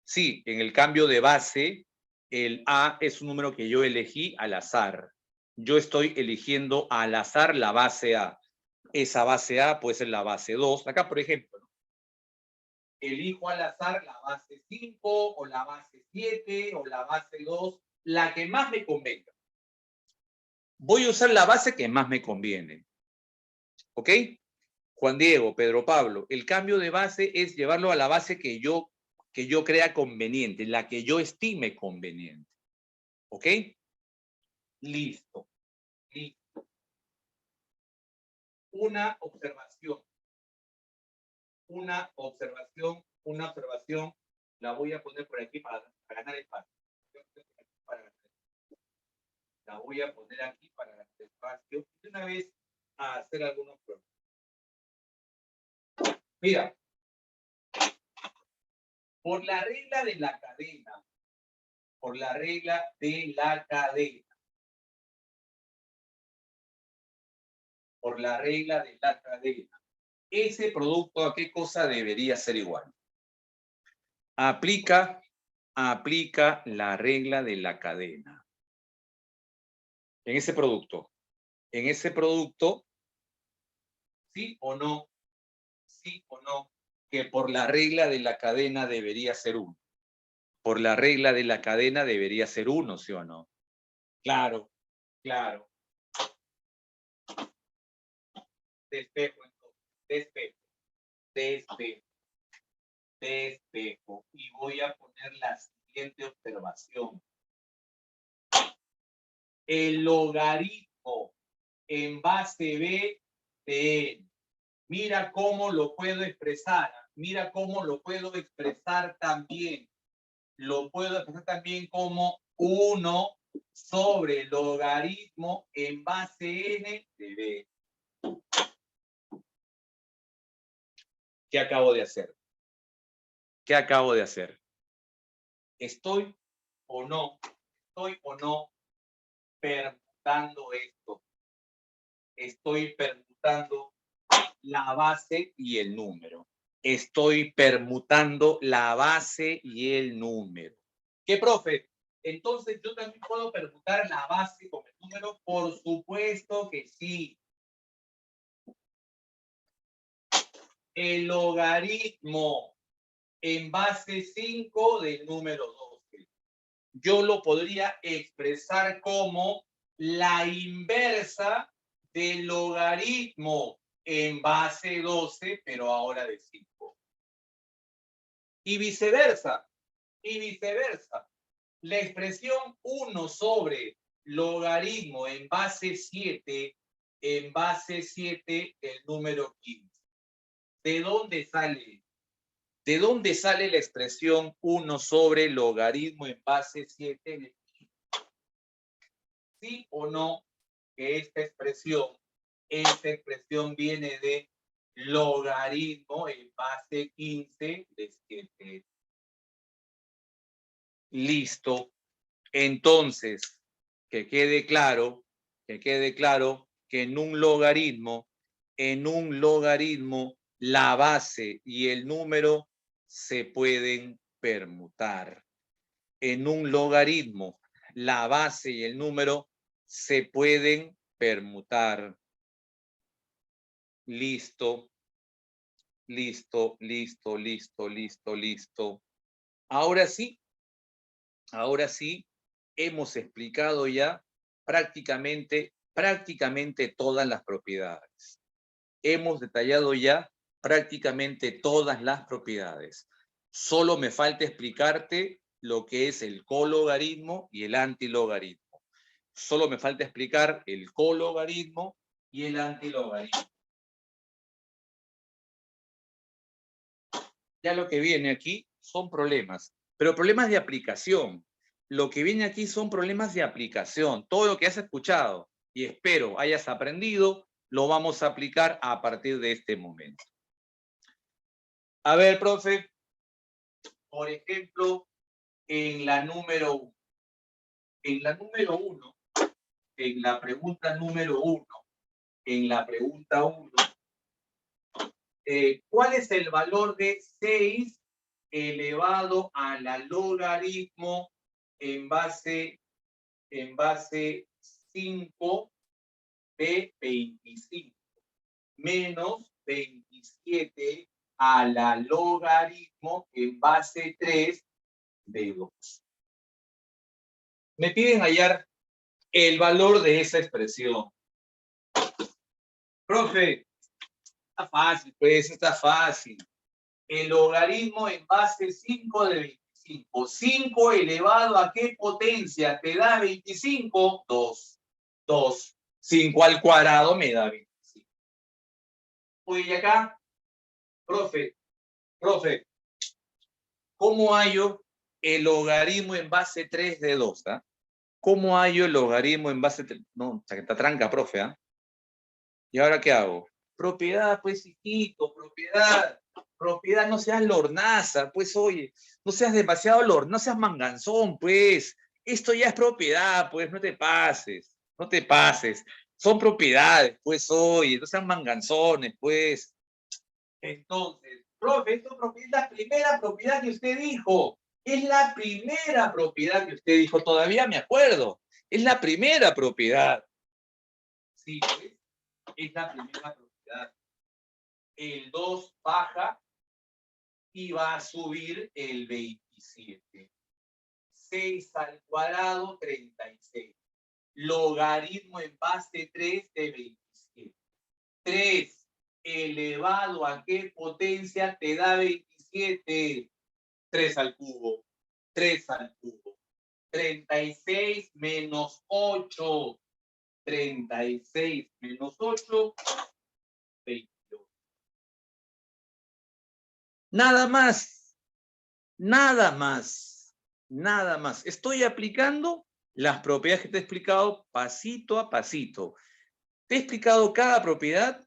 sí, en el cambio de base, el A es un número que yo elegí al azar. Yo estoy eligiendo al azar la base A. Esa base A puede ser la base 2. Acá, por ejemplo, ¿no? Elijo al azar la base 5 o la base 7 o la base 2, la que más me convenga. Voy a usar la base que más me conviene. ¿Ok? Juan Diego, Pedro Pablo, el cambio de base es llevarlo a la base que yo crea conveniente, la que yo estime conveniente. ¿Ok? Listo. Listo. Una observación. Una observación. La voy a poner por aquí para ganar espacio. La voy a poner aquí para ganar espacio. Y una vez a hacer algunos pruebas. Mira, por la regla de la cadena, por la regla de la cadena, por la regla de la cadena, ese producto ¿a qué cosa debería ser igual? Aplica la regla de la cadena. En ese producto, sí o no, que por la regla de la cadena debería ser 1. Por la regla de la cadena debería ser 1, ¿sí o no? Claro, claro. Despejo, entonces, despejo. Y voy a poner la siguiente observación. El logaritmo en base B de N. Mira cómo lo puedo expresar. Mira cómo lo puedo expresar también. Lo puedo expresar también como 1 sobre logaritmo en base N de B. ¿Qué acabo de hacer? ¿Qué acabo de hacer? ¿Estoy o no permutando esto? Estoy permutando la base y el número. Estoy permutando la base y el número. ¿Qué, profe? Entonces, ¿yo también puedo permutar la base con el número? Por supuesto que sí. El logaritmo en base 5 del número 12. Yo lo podría expresar como la inversa del logaritmo en base 12, pero ahora de 5. Y viceversa. La expresión 1 sobre logaritmo en base 7 del número 15. ¿De dónde sale? ¿De dónde sale la expresión 1 sobre logaritmo en base 7 de 15? ¿Sí o no que esta expresión viene de logaritmo en base 15 de 7? Listo. Entonces, que quede claro que en un logaritmo, la base y el número se pueden permutar. En un logaritmo, la base y el número se pueden permutar. Listo. Listo, listo, listo, listo, listo. Ahora sí, hemos explicado ya prácticamente todas las propiedades. Hemos detallado ya prácticamente todas las propiedades. Solo me falta explicarte lo que es el cologaritmo y el antilogaritmo. Solo me falta explicar el cologaritmo y el antilogaritmo. Ya lo que viene aquí son problemas, pero problemas de aplicación. Lo que viene aquí son problemas de aplicación. Todo lo que has escuchado y espero hayas aprendido, lo vamos a aplicar a partir de este momento. A ver, profe, por ejemplo, en la número 1. En la número 1, en la pregunta número 1, en la pregunta 1, ¿cuál es el valor de 6 elevado a la logaritmo en base 5 de 25 menos 27 a la logaritmo en base 3 de 2? Me piden hallar el valor de esa expresión. Profe, está fácil, pues, está fácil. El logaritmo en base 5 de 25. 5 elevado a qué potencia te da 25? 2. 2. 5 al cuadrado me da 25. Oye, acá, profe, ¿cómo hallo el logaritmo en base 3 de 2? ¿Ah? ¿Cómo hallo el logaritmo en base 3? No, chaqueta tranca, profe, ¿ah? ¿Y ahora qué hago? Propiedad, pues, hijito, propiedad. Propiedad, no seas lornaza, pues, oye. No seas demasiado no seas manganzón, pues. Esto ya es propiedad, pues, no te pases. No te pases. Son propiedades, pues, oye. No sean manganzones, pues. Entonces, profe, esto es la primera propiedad que usted dijo. Es la primera propiedad que usted dijo. Todavía me acuerdo. Es la primera propiedad. Sí, pues. Es la primera propiedad. El 2 baja y va a subir el 27. 6 al cuadrado, 36. Logaritmo en base 3 de 27. 3 elevado a qué potencia te da 27. 3 al cubo. 3 al cubo. 36 menos 8. 36 menos 8. 28. Nada más, nada más, nada más. Estoy aplicando las propiedades que te he explicado pasito a pasito. Te he explicado cada propiedad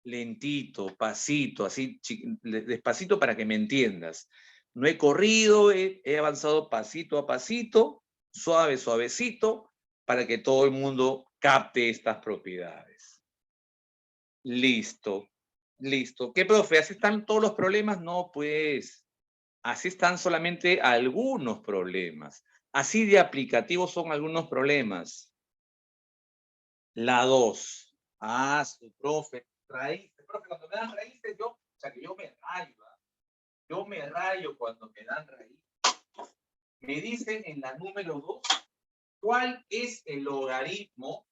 lentito, pasito, así despacito para que me entiendas. No he corrido, he avanzado pasito a pasito, suave, suavecito, para que todo el mundo capte estas propiedades. Listo. Listo. ¿Qué, profe? ¿Así están todos los problemas? No, pues. Así están solamente algunos problemas. Así de aplicativos son algunos problemas. La 2. Ah, su profe. Raíces. Profe, cuando me dan raíces, o sea, que yo me rayo. Yo me rayo cuando me dan raíces. Me dicen en la número 2, ¿cuál es el logaritmo?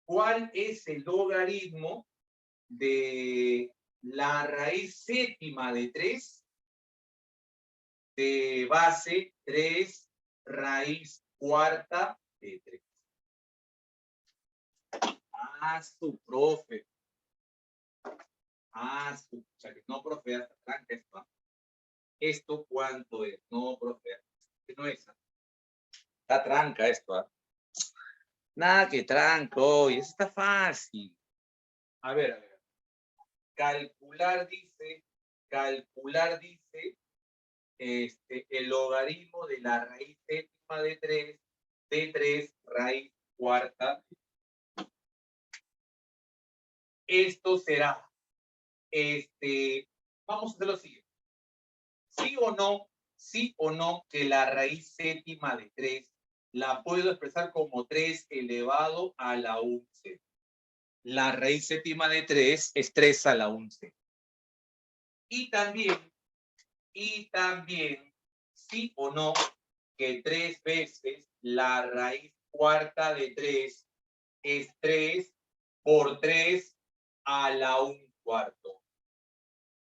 ¿Cuál es el logaritmo de la raíz séptima de 3 de base 3 raíz cuarta de 3? Ah, su profe. Ah, su, o sea, que no, profe, hasta tranca esto. ¿Esto cuánto es? No, profe, no es. Está tranca esto. Nada que tranco, y eso está fácil. A ver, a ver. Calcular dice, el logaritmo de la raíz séptima de 3 raíz cuarta. Esto será, vamos a hacer lo siguiente. Sí o no que la raíz séptima de 3 la puedo expresar como 3 elevado a la 11. La raíz séptima de 3 es 3 a la 11. Y también, sí o no, que 3 veces la raíz cuarta de 3 es 3 por 3 a la 1/4.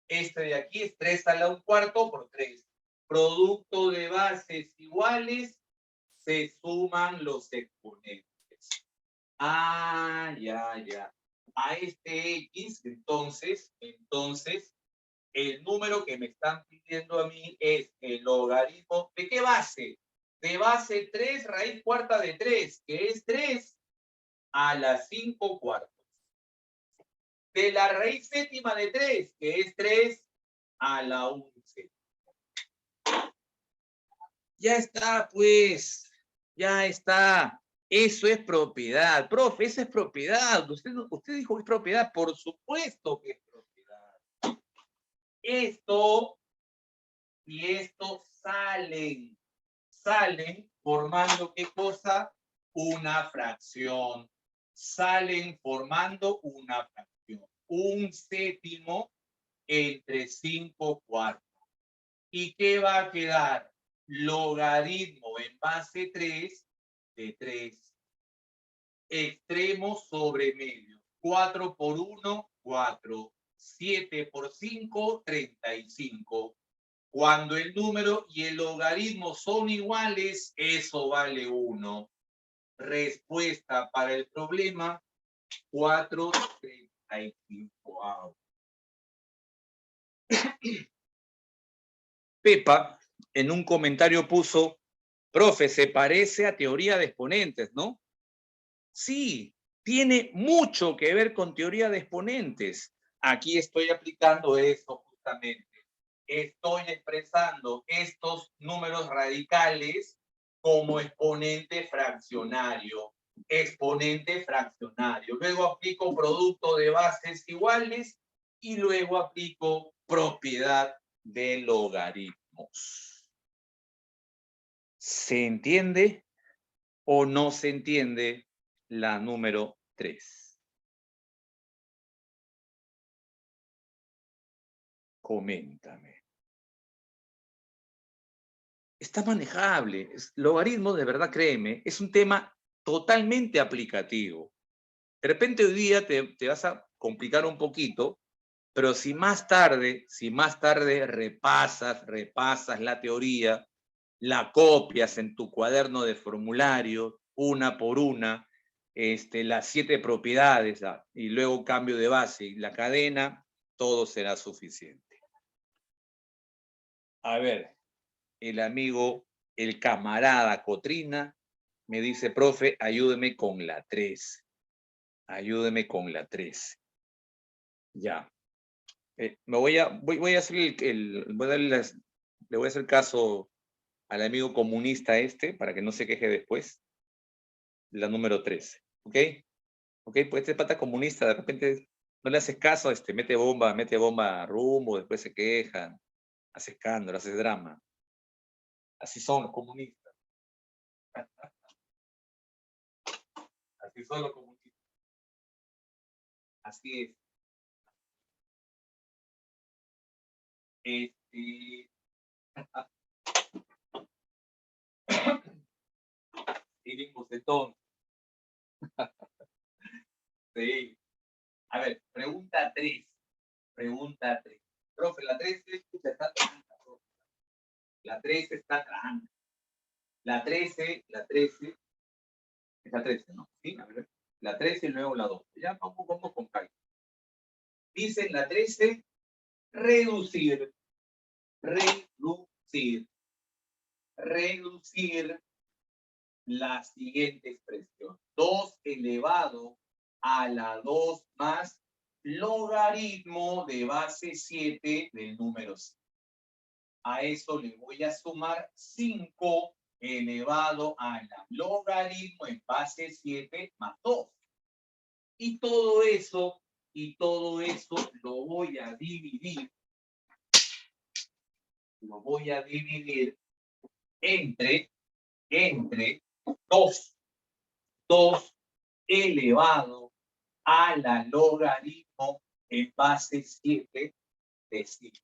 Este de aquí es 3 a la 1/4 por 3. Producto de bases iguales, se suman los exponentes. Ah, ya. A este X, entonces, el número que me están pidiendo a mí es el logaritmo. ¿De qué base? De base 3 raíz cuarta de 3, que es 3 a la 5/4. De la raíz séptima de 3, que es 3 a la 11. Ya está, pues. Ya está. Eso es propiedad. Profe, eso es propiedad. Usted dijo que es propiedad. Por supuesto que es propiedad. Esto y esto salen formando ¿qué cosa? Una fracción. Salen formando una fracción. Un séptimo entre 5/4. ¿Y qué va a quedar? Logaritmo en base 3 de 3. Extremo sobre medio. 4 por 1, 4. 7 por 5, 35. Cuando el número y el logaritmo son iguales, eso vale 1. Respuesta para el problema, 4,35. Wow. Pepa en un comentario puso, profe, se parece a teoría de exponentes, ¿no? Sí, tiene mucho que ver con teoría de exponentes. Aquí estoy aplicando eso justamente. Estoy expresando estos números radicales como exponente fraccionario. Exponente fraccionario. Luego aplico producto de bases iguales y luego aplico propiedad de logaritmos. ¿Se entiende o no se entiende la número 3? Coméntame. Está manejable. Logaritmos, de verdad, créeme, es un tema totalmente aplicativo. De repente hoy día te vas a complicar un poquito, pero si más tarde repasas la teoría, la copias en tu cuaderno de formulario, una por una, las 7 propiedades, y luego cambio de base y la cadena, todo será suficiente. A ver, el amigo, el camarada Cotrina, me dice, profe, ayúdeme con la 3. Ayúdeme con la 3. Ya. Voy a hacer le voy a hacer caso al amigo comunista para que no se queje después. La número 13. ¿Ok? ¿Ok? Pues este pata comunista, de repente no le haces caso, mete bomba a rumbo, después se quejan, hace escándalo, hace drama. Así son los comunistas. Así son los comunistas. Así es. Y bocetón. Sí. A ver, pregunta 3. Pregunta 3. Profe, la 3 está tranca, profe. La 3 está tranca. La 13 es la 13, ¿no? Sí, a ver. La 13 y luego la 12. Ya vamos con calma. Dice la 13, reducir la siguiente expresión. 2 elevado a la 2 más logaritmo de base 7 del número 5. A eso le voy a sumar 5 elevado a la logaritmo en base 7 más 2. Y todo eso lo voy a dividir. Lo voy a dividir entre 2 elevado a la logaritmo en base 7 de 5.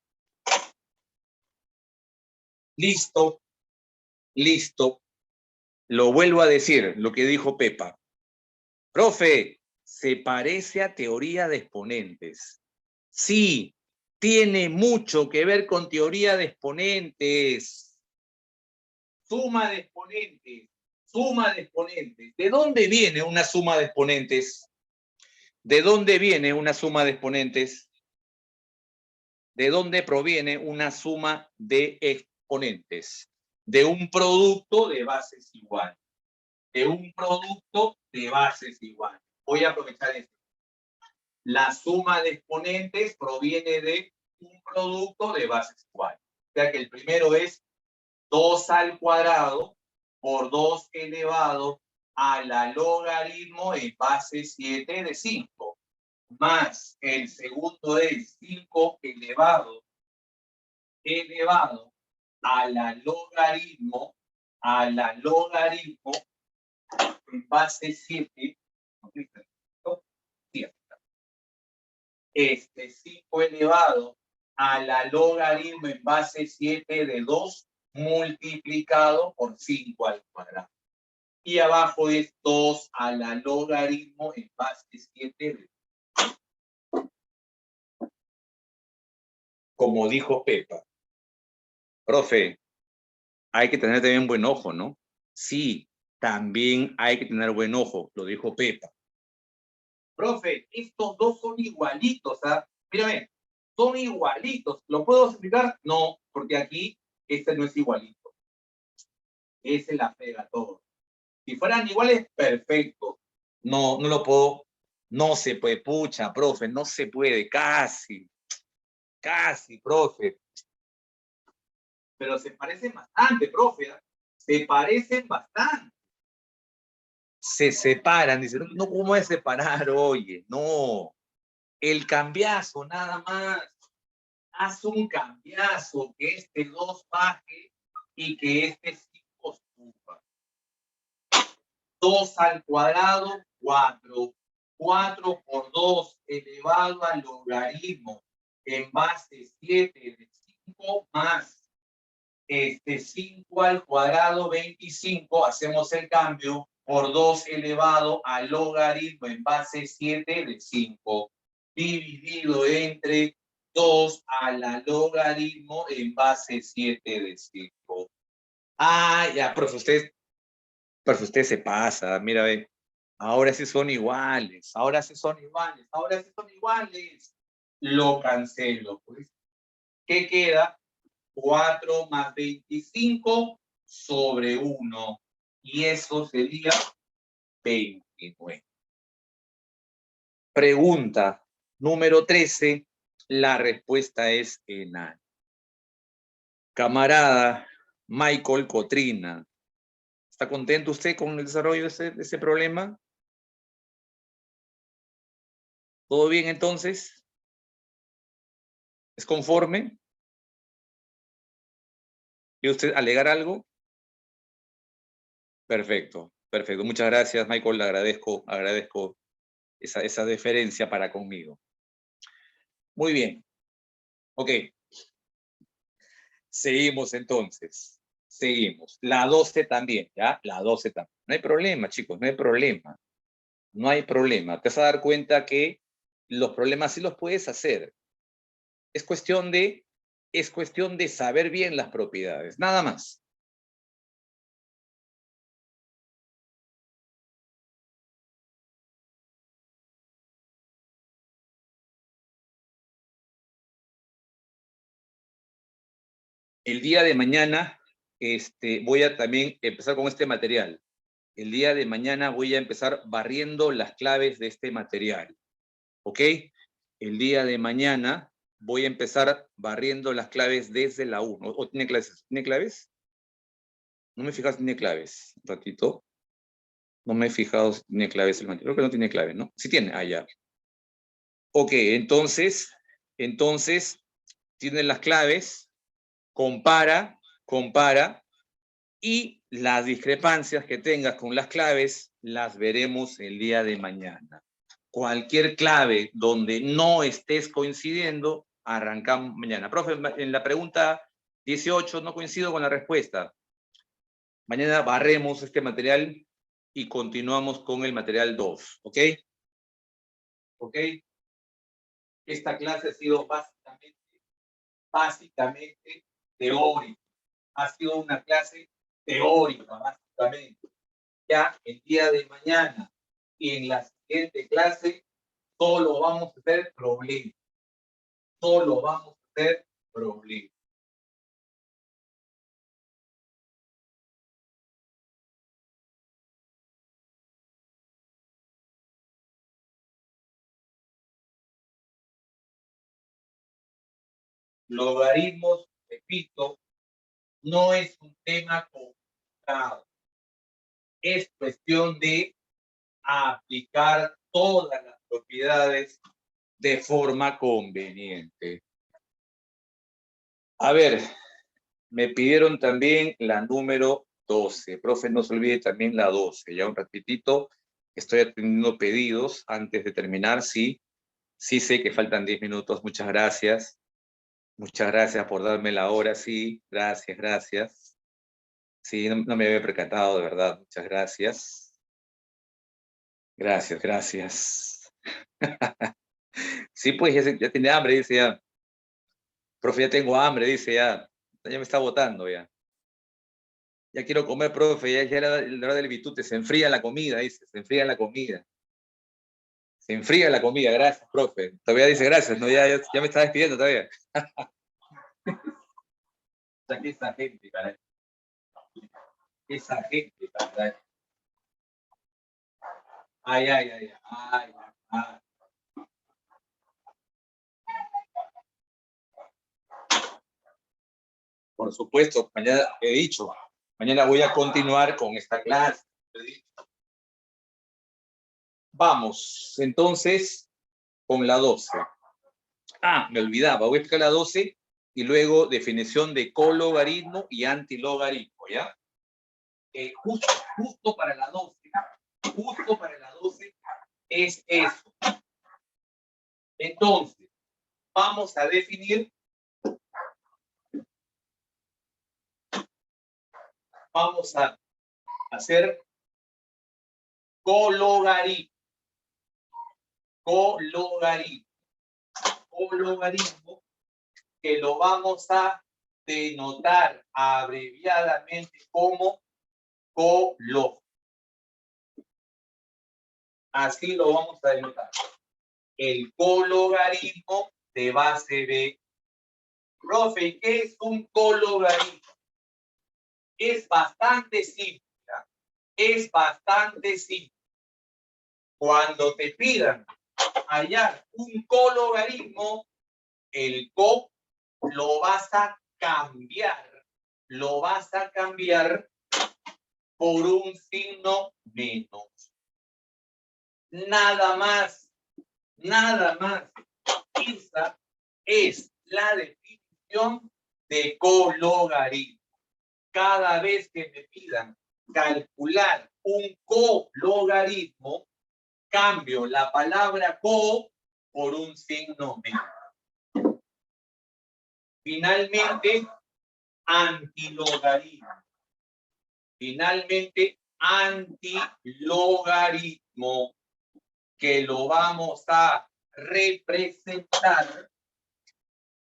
Listo, listo. Lo vuelvo a decir, lo que dijo Pepa. Profe, se parece a teoría de exponentes. Sí, tiene mucho que ver con teoría de exponentes. Suma de exponentes, suma de exponentes. ¿De dónde viene una suma de exponentes? ¿De dónde viene una suma de exponentes? ¿De dónde proviene una suma de exponentes? De un producto de bases iguales. De un producto de bases iguales. Voy a aprovechar esto. La suma de exponentes proviene de un producto de bases iguales. O sea que el primero es 2 al cuadrado por 2 elevado a la logaritmo en base 7 de 5. Más el segundo es 5 elevado a la logaritmo en base 7. 5 elevado a la logaritmo en base 7 de 2 multiplicado por 5 al cuadrado. Y abajo es 2 a la logaritmo en base 7 de 2. Como dijo Pepa. Profe, hay que tener también buen ojo, ¿no? Sí, también hay que tener buen ojo, lo dijo Pepa. Profe, estos dos son igualitos, ¿ah? Mírame, son igualitos. ¿Lo puedo explicar? No, porque aquí este no es igualito. Ese la pega todo. Si fueran iguales, perfecto. No, no lo puedo. No se puede, pucha, profe, no se puede, casi. Casi, profe. Pero se parecen bastante, profe. Se parecen bastante. Se separan, dicen, no, ¿cómo es separar? Oye, no. El cambiazo, nada más. Haz un cambiazo, que este 2 baje y que este 5 suba. 2 al cuadrado, 4. 4 por 2 elevado al logaritmo en base 7 de 5 más 5 al cuadrado, 25. Hacemos el cambio por 2 elevado al logaritmo en base 7 de 5 dividido entre 2 a la logaritmo en base 7 de 5. Ah, ya, profe, usted se pasa, mira, ve. Ahora sí son iguales, ahora sí son iguales, ahora sí son iguales. Lo cancelo, pues. ¿Qué queda? 4 más 25 sobre 1. Y eso sería 29. Pregunta número 13. La respuesta es enano. Camarada Michael Cotrina, ¿está contento usted con el desarrollo de ese problema? ¿Todo bien entonces? ¿Es conforme? ¿Quiere usted alegar algo? Perfecto, perfecto. Muchas gracias, Michael. Le agradezco esa deferencia para conmigo. Muy bien. Ok. Seguimos entonces. Seguimos. La 12 también, ¿ya? La 12 también. No hay problema, chicos, no hay problema. No hay problema. Te vas a dar cuenta que los problemas sí los puedes hacer. Es cuestión de saber bien las propiedades, nada más. El día de mañana voy a también empezar con este material. El día de mañana voy a empezar barriendo las claves de este material. ¿Ok? El día de mañana voy a empezar barriendo las claves desde la 1. ¿O tiene claves? ¿Tiene claves? No me he fijado si tiene claves. Un ratito. No me he fijado si tiene claves el material. Creo que no tiene claves, ¿no? Sí tiene. Ah, ya. Ok, entonces, tiene las claves, compara, y las discrepancias que tengas con las claves las veremos el día de mañana. Cualquier clave donde no estés coincidiendo, arrancamos mañana. Profe, en la pregunta 18 no coincido con la respuesta. Mañana barremos este material y continuamos con el material 2, ¿ok? ¿Ok? Esta clase ha sido básicamente teórica. Ha sido una clase teórica, básicamente. Ya el día de mañana y en la siguiente clase solo vamos a hacer problemas. Solo vamos a hacer problemas. Logaritmos, repito, no es un tema complicado. Es cuestión de aplicar todas las propiedades de forma conveniente. A ver, me pidieron también la número 12. Profe, no se olvide también la 12. Ya un ratitito estoy atendiendo pedidos antes de terminar. Sí, sí sé que faltan 10 minutos. Muchas gracias. Muchas gracias por darme la hora. Sí, gracias, gracias. Sí, no me había percatado, de verdad. Muchas gracias. Gracias, gracias. Sí, pues ya tiene hambre, dice ya. Profe, ya tengo hambre, dice ya. Ya me está botando ya. Ya quiero comer, profe, ya era la hora del bitute, se enfría la comida, dice, se enfría la comida. Se enfría la comida, gracias, profe. Todavía dice gracias, ¿no? Ya me está despidiendo todavía. Saqué esa gente, caray. Esa gente, caray. Ay, ay, ay, ay, ay. Por supuesto, mañana he dicho, mañana voy a continuar con esta clase. Vamos, entonces, con la 12. Ah, me olvidaba, voy a explicar la 12 y luego definición de cologaritmo y antilogaritmo, ¿ya? Justo para la 12, justo para la 12 es eso. Entonces, vamos a definir, vamos a hacer cologaritmo. Cologaritmo que lo vamos a denotar abreviadamente como colo. Así lo vamos a denotar. El cologaritmo de base B. Profe, ¿qué es un cologaritmo? Es bastante simple. Es bastante simple. Cuando te pidan hallar un cologaritmo, el co lo vas a cambiar. Lo vas a cambiar por un signo menos. Nada más. Nada más. Esa es la definición de cologaritmo. Cada vez que me pidan calcular un cologaritmo, cambio la palabra co por un signo menos. Finalmente, antilogaritmo. Finalmente, antilogaritmo, que lo vamos a representar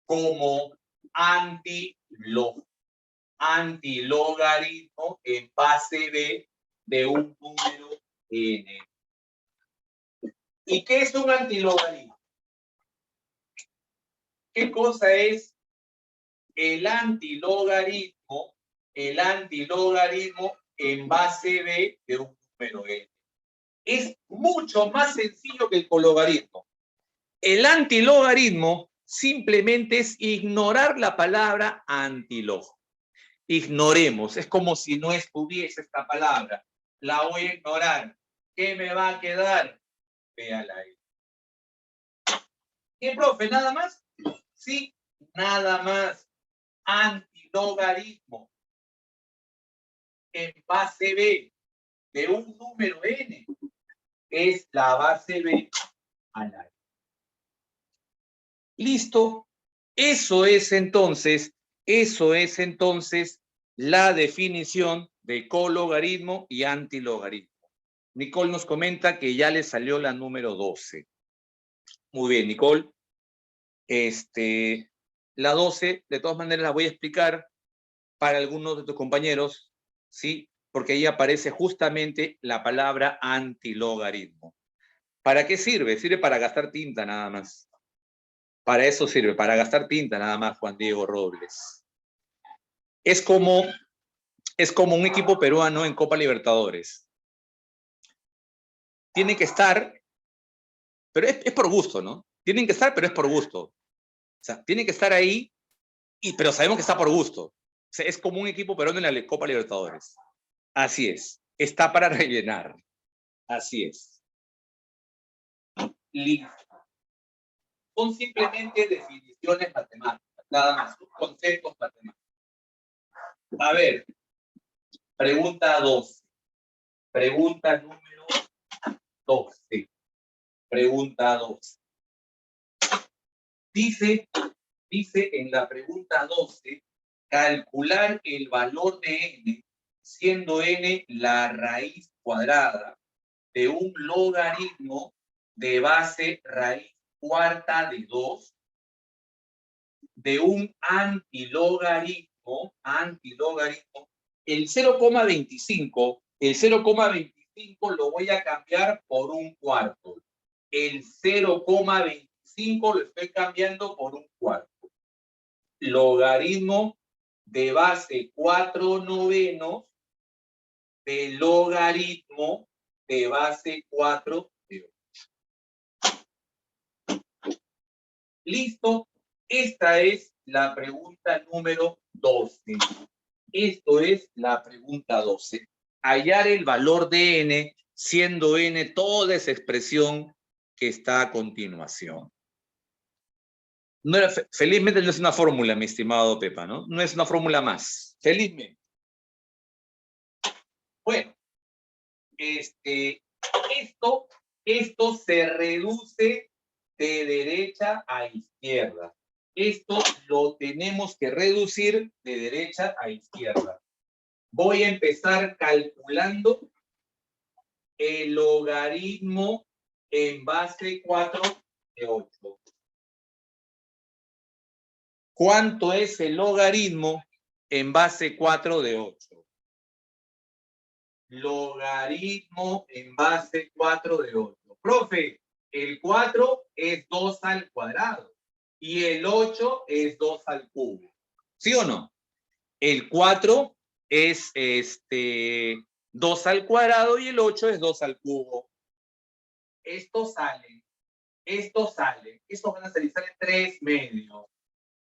como antilogaritmo en base B de un número n. ¿Y qué es un antilogaritmo? ¿Qué cosa es el antilogaritmo? El antilogaritmo en base B de un número n. Es mucho más sencillo que el cologaritmo. El antilogaritmo simplemente es ignorar la palabra antilog. Ignoremos, es como si no estuviese esta palabra. La voy a ignorar. ¿Qué me va a quedar? Véala ahí. ¿Qué, profe? ¿Nada más? Sí, nada más. Antilogaritmo en base B de un número n es la base B a la n. Listo. Eso es entonces la definición de cologaritmo y antilogaritmo. Nicole nos comenta que ya le salió la número 12. Muy bien, Nicole. La 12, de todas maneras, la voy a explicar para algunos de tus compañeros, ¿sí? Porque ahí aparece justamente la palabra antilogaritmo. ¿Para qué sirve? Sirve para gastar tinta nada más. Para eso sirve, para gastar tinta nada más, Juan Diego Robles. Es como un equipo peruano en Copa Libertadores. Tiene que estar, pero es por gusto, ¿no? Tienen que estar, pero es por gusto. O sea, tienen que estar ahí, pero sabemos que está por gusto. O sea, es como un equipo peruano en la Copa Libertadores. Así es. Está para rellenar. Así es. Listo. Son simplemente definiciones matemáticas, nada más, conceptos matemáticos. A ver, pregunta 12. Pregunta número 12. Pregunta 12. Dice en la pregunta 12, calcular el valor de n, siendo n la raíz cuadrada de un logaritmo de base raíz cuarta de 2, de un antilogaritmo, el 0,25 lo voy a cambiar por un cuarto. El 0,25 lo estoy cambiando por un cuarto. Logaritmo de base 4/9 de logaritmo de base 4 de 8. ¿Listo? Esta es la pregunta número 12. Esto es la pregunta 12. Hallar el valor de n, siendo n toda esa expresión que está a continuación. No era, felizmente no es una fórmula, mi estimado Pepa, ¿no? No es una fórmula más. Felizmente. Bueno, esto se reduce de derecha a izquierda. Esto lo tenemos que reducir de derecha a izquierda. Voy a empezar calculando el logaritmo en base 4 de 8. ¿Cuánto es el logaritmo en base 4 de 8? Logaritmo en base 4 de 8. Profe, el 4 es 2 al cuadrado y el 8 es 2 al cubo. ¿Sí o no? El 4 es 2 al cuadrado y el 8 es 2 al cubo. Esto sale. Estos van a salir 3 medios.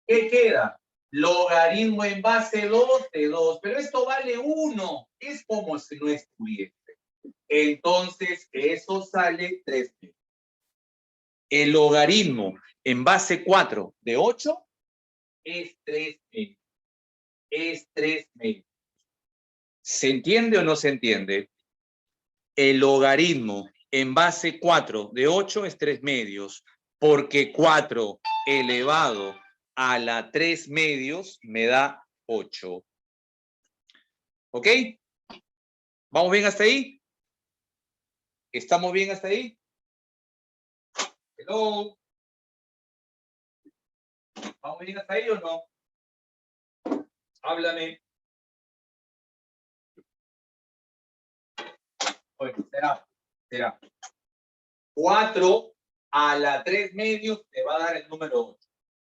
¿Qué queda? Logaritmo en base 2 de 2, pero esto vale 1. Es como si no estuviese. Entonces, eso sale 3 medios. El logaritmo en base 4 de 8 es 3 medios. Es 3 medios. ¿Se entiende o no se entiende? El logaritmo en base 4 de 8 es 3 medios, porque 4 elevado a la 3 medios me da 8. ¿Ok? ¿Vamos bien hasta ahí? ¿Estamos bien hasta ahí? Hello. ¿Vamos bien hasta ahí o no? Háblame. Bueno, será. 4 a la 3 medios te va a dar el número 8.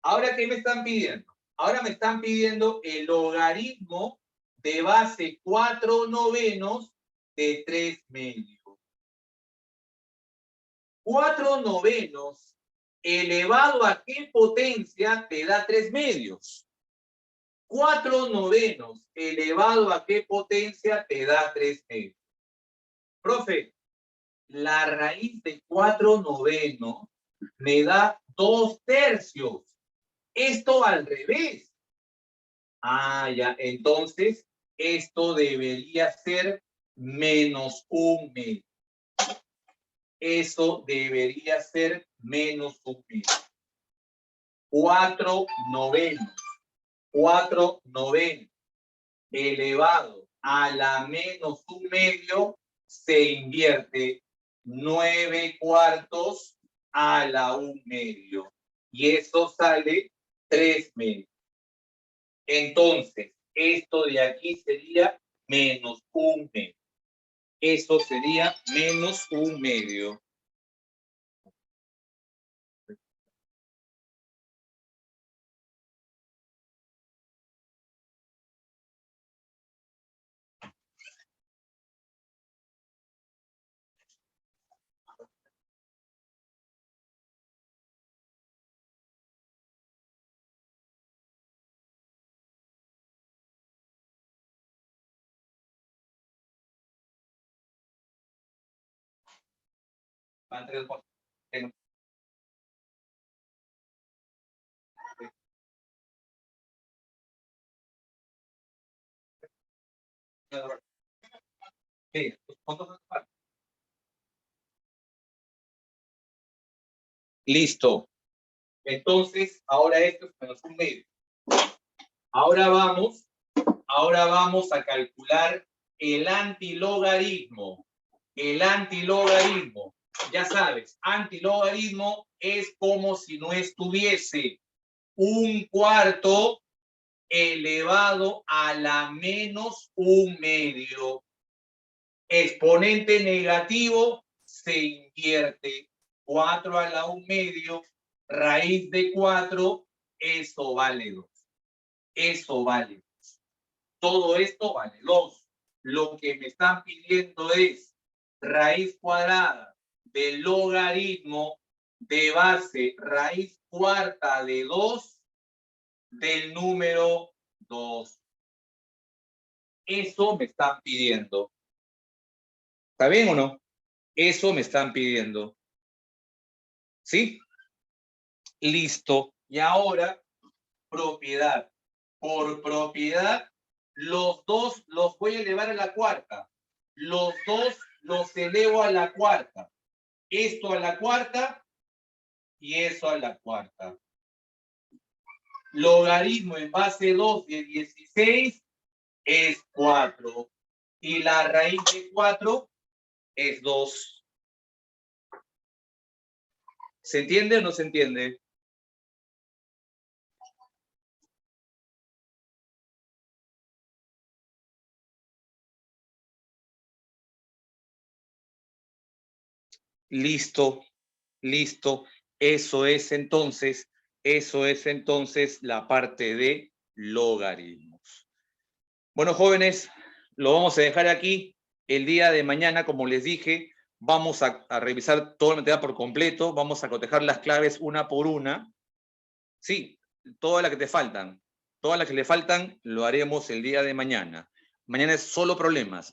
Ahora, ¿qué me están pidiendo? Ahora me están pidiendo el logaritmo de base 4/9 de 3 medios. 4/9 elevado a qué potencia te da 3 medios. 4/9 elevado a qué potencia te da 3 medios. Profe, la raíz de 4/9 me da 2/3. Esto al revés. Ah, ya. Entonces, esto debería ser menos 1 medio. Eso debería ser menos 1 medio. 4/9. 4/9 elevado a la menos 1/2 se invierte 9/4 a la 1/2. Y eso sale 3/2. Entonces, esto de aquí sería menos 1/2. Eso sería menos 1/2. Listo. Entonces, ahora esto es menos 1/2. Ahora vamos a calcular el antilogaritmo. El antilogaritmo. Ya sabes, antilogaritmo es como si no estuviese 1/4 elevado a la menos 1/2. Exponente negativo se invierte 4 a la 1/2, raíz de 4, eso vale 2. Eso vale 2. Todo esto vale 2. Lo que me están pidiendo es raíz cuadrada del logaritmo de base raíz cuarta de 2 del número 2. Eso me están pidiendo. ¿Está bien o no? Eso me están pidiendo. ¿Sí? Listo. Y ahora, propiedad. Por propiedad, los dos los voy a elevar a la cuarta. Los dos los elevo a la cuarta. Esto a la cuarta y eso a la cuarta. Logaritmo en base 2 de 16 es 4. Y la raíz de 4 es 2. ¿Se entiende o no se entiende? Listo, listo. Eso es entonces la parte de logaritmos. Bueno, jóvenes, lo vamos a dejar aquí. El día de mañana, como les dije, vamos a revisar todo el material por completo, vamos a cotejar las claves una por una. Sí, todas las que te faltan. Todas las que le faltan lo haremos el día de mañana. Mañana es solo problemas.